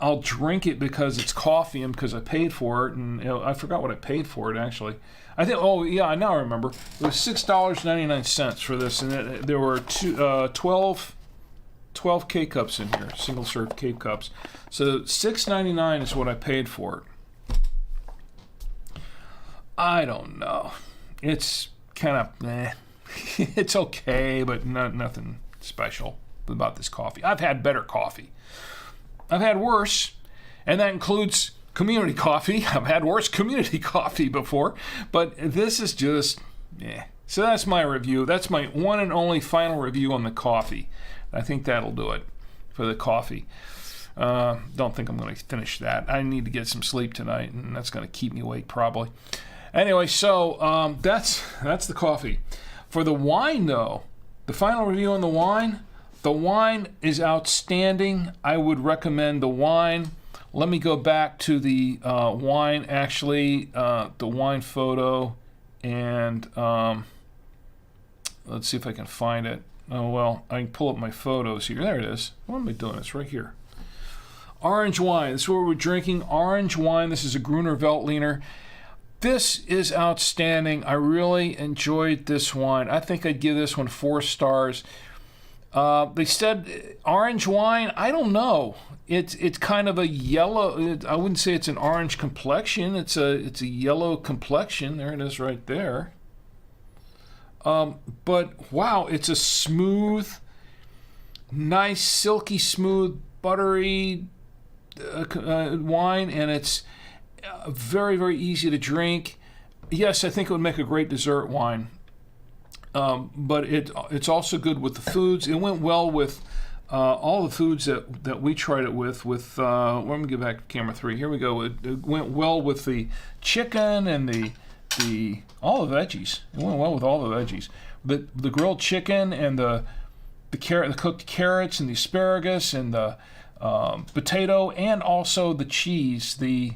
I'll drink it because it's coffee and because I paid for it. And I forgot what I paid for it, actually. I think, oh, yeah, now I remember. It was $6.99 for this, and there were 12 K-Cups in here, single-serve K-Cups. So $6.99 is what I paid for it. I don't know. It's kind of, it's okay, but nothing special about this coffee. I've had better coffee. I've had worse, and that includes community coffee. I've had worse community coffee before, but this is just, So that's my review. That's my one and only final review on the coffee. I think that'll do it for the coffee. Don't think I'm going to finish that. I need to get some sleep tonight, and that's going to keep me awake probably. Anyway, so that's the coffee. For the wine, though, the final review on the wine is outstanding. I would recommend the wine. Let me go back to the wine, actually, the wine photo, and let's see if I can find it. Oh, well, I can pull up my photos here. There it is. What am I doing? It's right here. Orange wine. This is what we're drinking. Orange wine. This is a Gruner Veltliner. This is outstanding. I really enjoyed this wine. I think I'd give this one 4 stars. They said orange wine. I don't know. It's kind of a yellow. I wouldn't say it's an orange complexion. It's a yellow complexion. There it is, right there. But wow, it's a smooth, nice, silky smooth, buttery wine, and it's very, very easy to drink. Yes, I think it would make a great dessert wine. But it's also good with the foods. It went well with all the foods that we tried it with. Let me get back to camera 3. Here we go. It went well with the chicken and the all the veggies. It went well with all the veggies. The grilled chicken and the cooked carrots and the asparagus and the potato, and also the cheese. The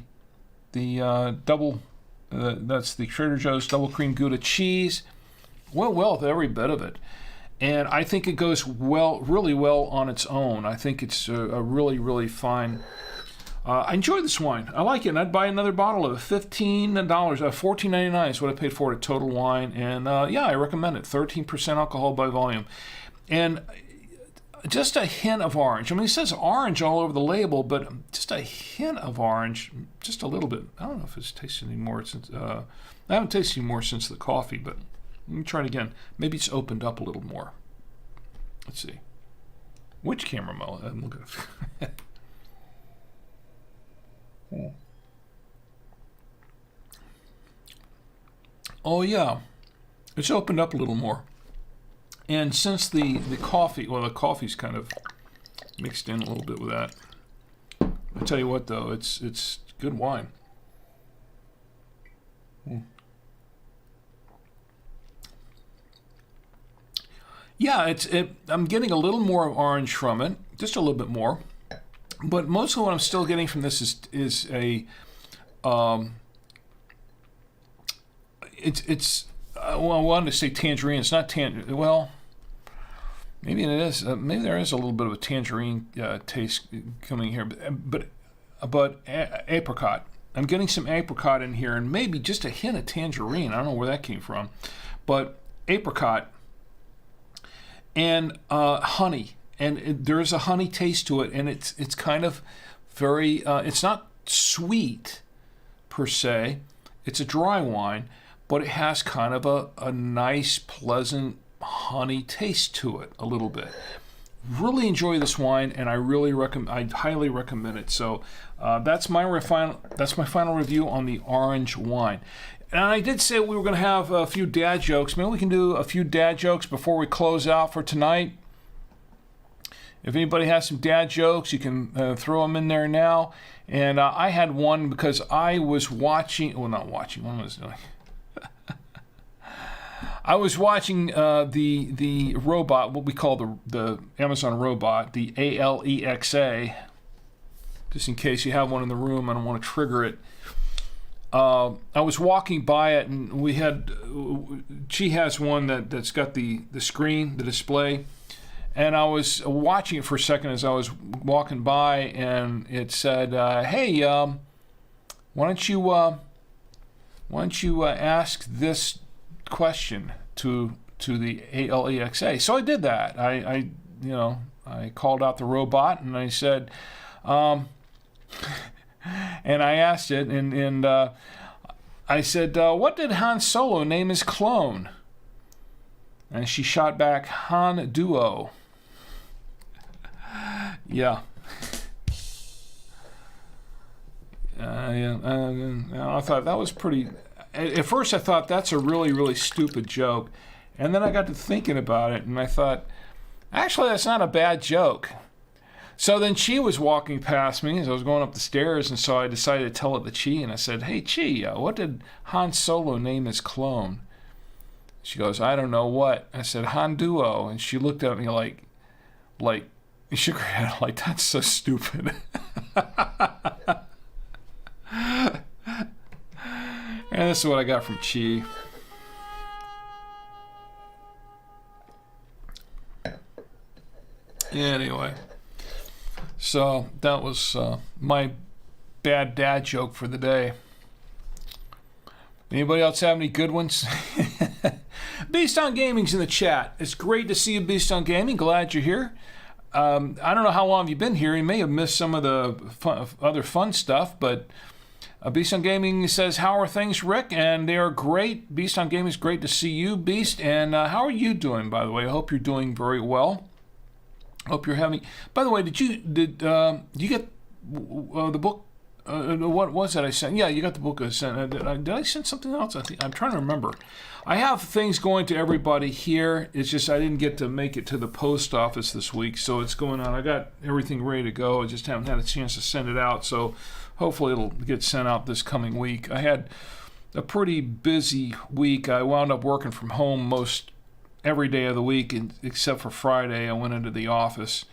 double that's the Trader Joe's double cream Gouda cheese. Went well with every bit of it, and I think it goes really well on its own. I think it's a really, really fine. I enjoy this wine. I like it, and I'd buy another bottle of it. $15, $14.99 is what I paid for it at Total Wine, and I recommend it. 13% alcohol by volume, and just a hint of orange. I mean, it says orange all over the label, but just a hint of orange, just a little bit. I don't know if it's tasted any more since I haven't tasted any more since the coffee, but. Let me try it again. Maybe it's opened up a little more. Let's see. Which camera mode? I'm looking at. Oh yeah, it's opened up a little more. And since the coffee's kind of mixed in a little bit with that. I tell you what, though, it's good wine. Yeah, I'm getting a little more orange from it, just a little bit more. But mostly what I'm still getting from this is a I wanted to say tangerine. It's not tangerine. Well, maybe it is. Maybe there is a little bit of a tangerine taste coming here, but apricot. I'm getting some apricot in here, and maybe just a hint of tangerine. I don't know where that came from, but apricot. And honey, and there is a honey taste to it, and it's kind of very. It's not sweet per se. It's a dry wine, but it has kind of a nice, pleasant honey taste to it a little bit. Really enjoy this wine, and I highly recommend it. So that's my final review on the orange wine. And I did say we were going to have a few dad jokes. Maybe we can do a few dad jokes before we close out for tonight. If anybody has some dad jokes, you can throw them in there now. And I had one because I was watching. Well, not watching. What was I doing? I was watching the robot, what we call the Amazon robot, the Alexa. Just in case you have one in the room, I don't want to trigger it. I was walking by it, and she has one that's got the screen, the display, and I was watching it for a second as I was walking by, and it said, "Hey, why don't you ask this question to the ALEXA?" So I did that. I called out the robot and I said, and I asked it, and I said, "What did Han Solo name his clone?" And she shot back, "Han Duo." Yeah. I thought that was pretty. At first, I thought that's a really, really stupid joke, and then I got to thinking about it, and I thought, actually, that's not a bad joke. So then Chi was walking past me as I was going up the stairs, and so I decided to tell it to Chi, and I said, "Hey, Chi, what did Han Solo name his clone?" She goes, "I don't know what." I said, "Han Duo," and she looked at me like, she shook her head like, "That's so stupid." And this is what I got from Chi. Anyway, so that was my bad dad joke for the day. Anybody else have any good ones? Beast on Gaming's in the chat. It's great to see you, Beast on Gaming. Glad you're here. I don't know how long you've been here. You may have missed some of the other fun stuff, but Beast on Gaming says, "How are things, Rick?" And they are great. Beast on Gaming is great to see you, Beast. And how are you doing, by the way? I hope you're doing very well. Hope you're having. By the way, did you get the book? What was that I sent? Yeah, you got the book I sent. Did I send something else? I'm trying to remember. I have things going to everybody here. It's just I didn't get to make it to the post office this week, so it's going on. I got everything ready to go. I just haven't had a chance to send it out, so hopefully it'll get sent out this coming week. I had a pretty busy week. I wound up working from home most every day of the week, except for Friday. I went into the office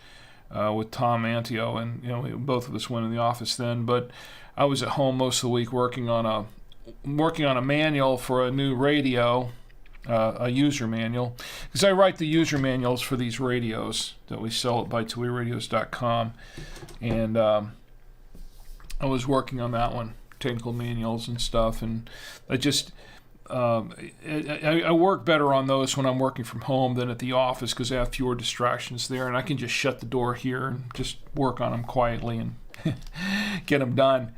with Tom Antio, and both of us went in the office then. But I was at home most of the week working on a manual for a new radio, a user manual, because I write the user manuals for these radios that we sell at bytowiradios.com, and I was working on that one, technical manuals and stuff, and I just. I work better on those when I'm working from home than at the office because I have fewer distractions there, and I can just shut the door here and just work on them quietly and get them done.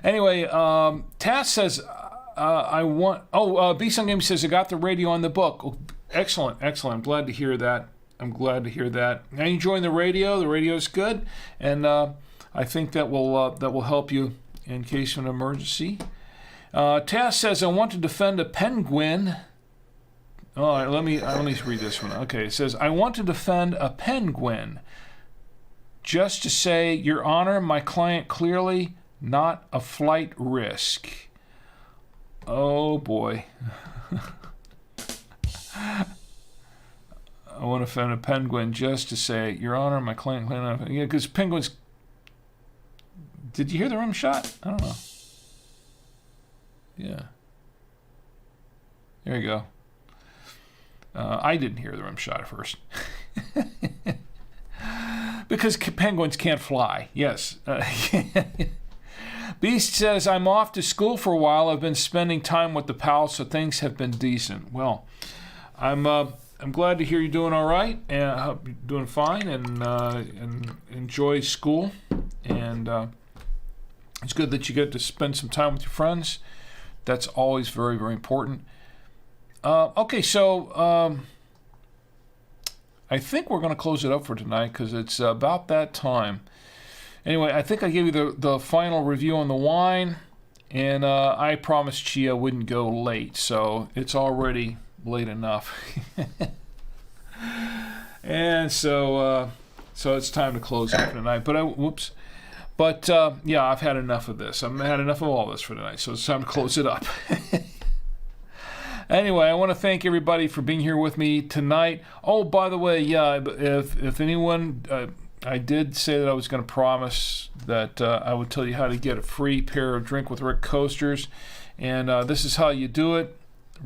Anyway, Taz says, Beast on Game says, "I got the radio on the book." Oh, excellent. I'm glad to hear that. Are you enjoying the radio? The radio's good, and I think that will help you in case of an emergency. Taz says, "I want to defend a penguin." All right, let me read this one. Okay, it says, "I want to defend a penguin. Just to say, Your Honor, my client clearly not a flight risk." Oh boy. "I want to defend a penguin just to say, Your Honor, my client clearly not." Yeah, because penguins. Did you hear the rim shot? I don't know. Yeah. There you go. I didn't hear the rim shot at first. Because penguins can't fly. Yes. Beast says, "I'm off to school for a while. I've been spending time with the pals, so things have been decent." Well, I'm glad to hear you're doing all right, and I hope you're doing fine, and enjoy school. And it's good that you get to spend some time with your friends. That's always very, very important. Okay, so I think we're going to close it up for tonight because it's about that time. Anyway, I think I gave you the final review on the wine, and I promised Chi I wouldn't go late, so it's already late enough. And so it's time to close up tonight. But yeah, I've had enough of this. I've had enough of all this for tonight, so it's time to close it up. Anyway, I want to thank everybody for being here with me tonight. Oh, by the way, yeah, if anyone, I did say that I was going to promise that I would tell you how to get a free pair of Drink with Rick coasters, and this is how you do it.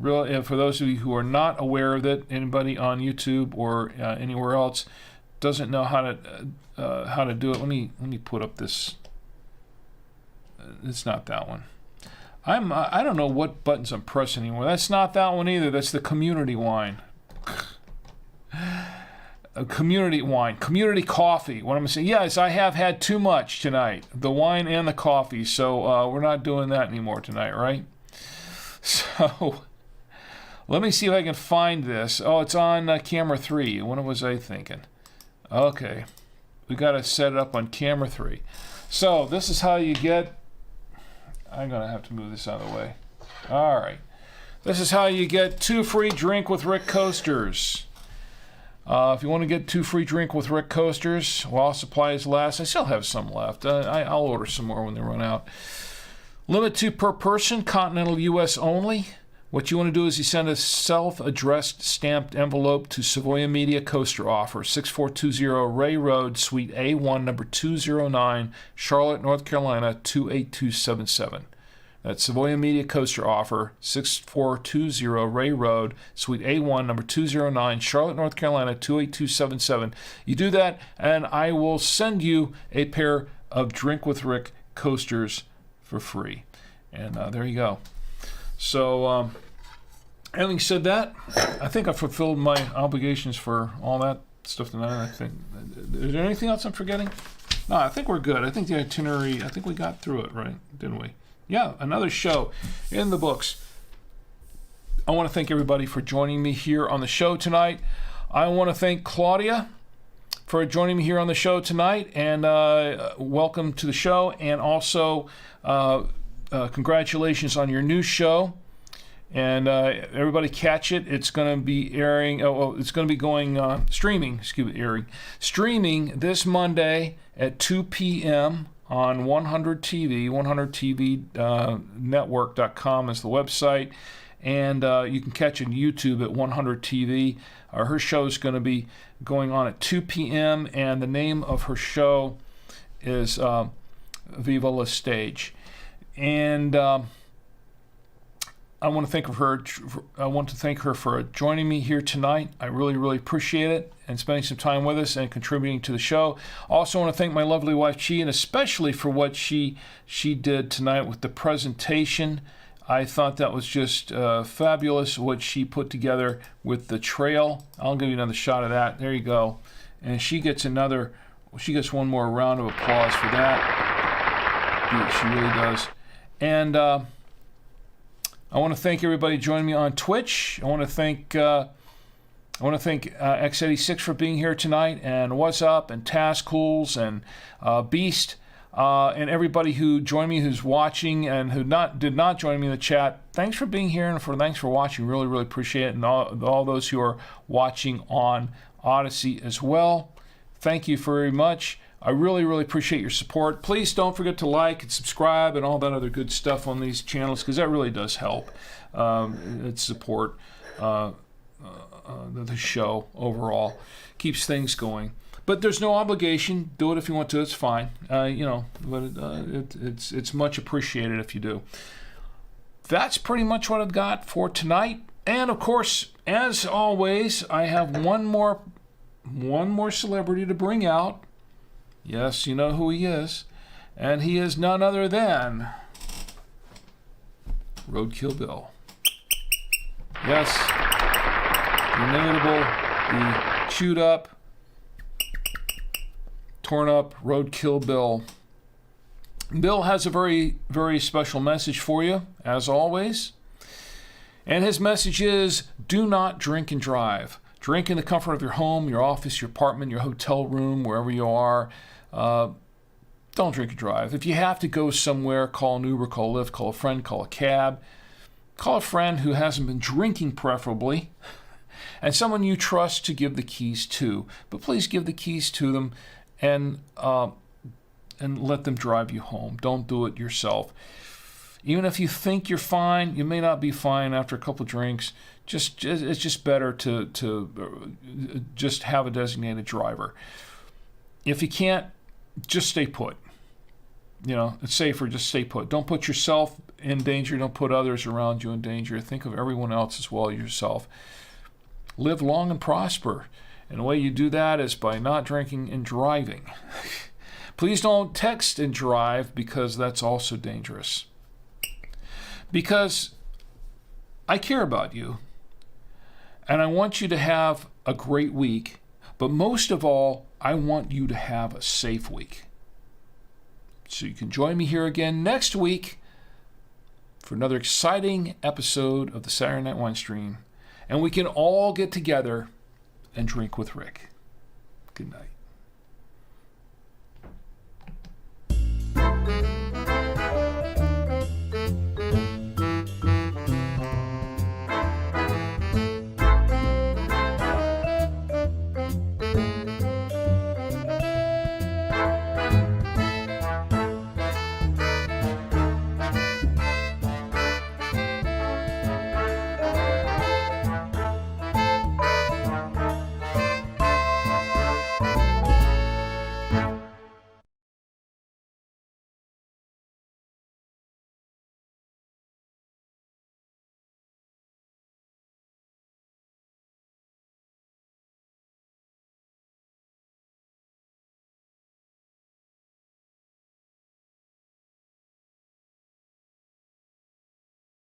For those of you who are not aware of it, anybody on YouTube or anywhere else, doesn't know how to do it. Let me put up this. It's not that one. I don't know what buttons I'm pressing anymore. That's not that one either. That's the community wine. Community wine, community coffee. What I'm going to say, yes, I have had too much tonight, the wine and the coffee. So we're not doing that anymore tonight, right? So let me see if I can find this. Oh, it's on camera 3. What was I thinking? Okay, we got to set it up on camera 3. So this is how you get. I'm going to have to move this out of the way. All right. This is how you get 2 free Drink with Rick coasters. If you want to get 2 free Drink with Rick coasters while supplies last, I still have some left. I'll order some more when they run out. Limit 2 per person, continental U.S. only. What you want to do is you send a self-addressed stamped envelope to Savoya Media Coaster Offer, 6420 Ray Road, Suite A1, number 209, Charlotte, North Carolina, 28277. That's Savoya Media Coaster Offer, 6420 Ray Road, Suite A1, number 209, Charlotte, North Carolina, 28277. You do that, and I will send you a pair of Drink with Rick coasters for free. And there you go. So, having said that, I think I fulfilled my obligations for all that stuff tonight. I think. Is there anything else I'm forgetting? No, I think we're good. I think the itinerary, I think we got through it, right? Didn't we? Yeah, another show in the books. I want to thank everybody for joining me here on the show tonight. I want to thank Claudia for joining me here on the show tonight, and welcome to the show, and also congratulations on your new show. And everybody catch it. It's going to be airing. It's going to be going streaming. Streaming this Monday at 2 p.m. on 100 TV. 100tvnetwork.com is the website, and you can catch it on YouTube at 100 TV. Her show is going to be going on at 2 p.m. and the name of her show is Viva La Stage. And I want to thank her for joining me here tonight. I really, really appreciate it, and spending some time with us and contributing to the show. Also want to thank my lovely wife, Chi, and especially for what she did tonight with the presentation. I thought that was just fabulous what she put together with the trail. I'll give you another shot of that. There you go. And she gets one more round of applause for that. She really does. And I want to thank everybody joining me on Twitch. I want to thank X86 for being here tonight, and What's Up, and Tascools, and Beast, and everybody who joined me, who's watching, and who did not join me in the chat. Thanks for being here, and thanks for watching. Really, really appreciate it. And all those who are watching on Odyssey as well. Thank you very much. I really, really appreciate your support. Please don't forget to like and subscribe and all that other good stuff on these channels, because that really does help. It support the show overall, keeps things going. But there's no obligation. Do it if you want to. It's fine. But it's much appreciated if you do. That's pretty much what I've got for tonight. And of course, as always, I have one more celebrity to bring out. Yes, you know who he is. And he is none other than Roadkill Bill. Yes, the inimitable, the chewed up, torn up Roadkill Bill. Bill has a very, very special message for you, as always. And his message is, do not drink and drive. Drink in the comfort of your home, your office, your apartment, your hotel room, wherever you are. Don't drink and drive. If you have to go somewhere, call an Uber, call a Lyft, call a friend, call a cab. Call a friend who hasn't been drinking, preferably, and someone you trust to give the keys to. But please give the keys to them and let them drive you home. Don't do it yourself. Even if you think you're fine, you may not be fine after a couple drinks. It's just better to just have a designated driver. If you can't, just stay put. It's safer, just stay put. Don't put yourself in danger. Don't put others around you in danger. Think of everyone else as well as yourself. Live long and prosper. And the way you do that is by not drinking and driving. Please don't text and drive, because that's also dangerous. Because I care about you, and I want you to have a great week, but most of all, I want you to have a safe week. So you can join me here again next week for another exciting episode of the Saturday Night Winestream, and we can all get together and drink with Rick. Good night.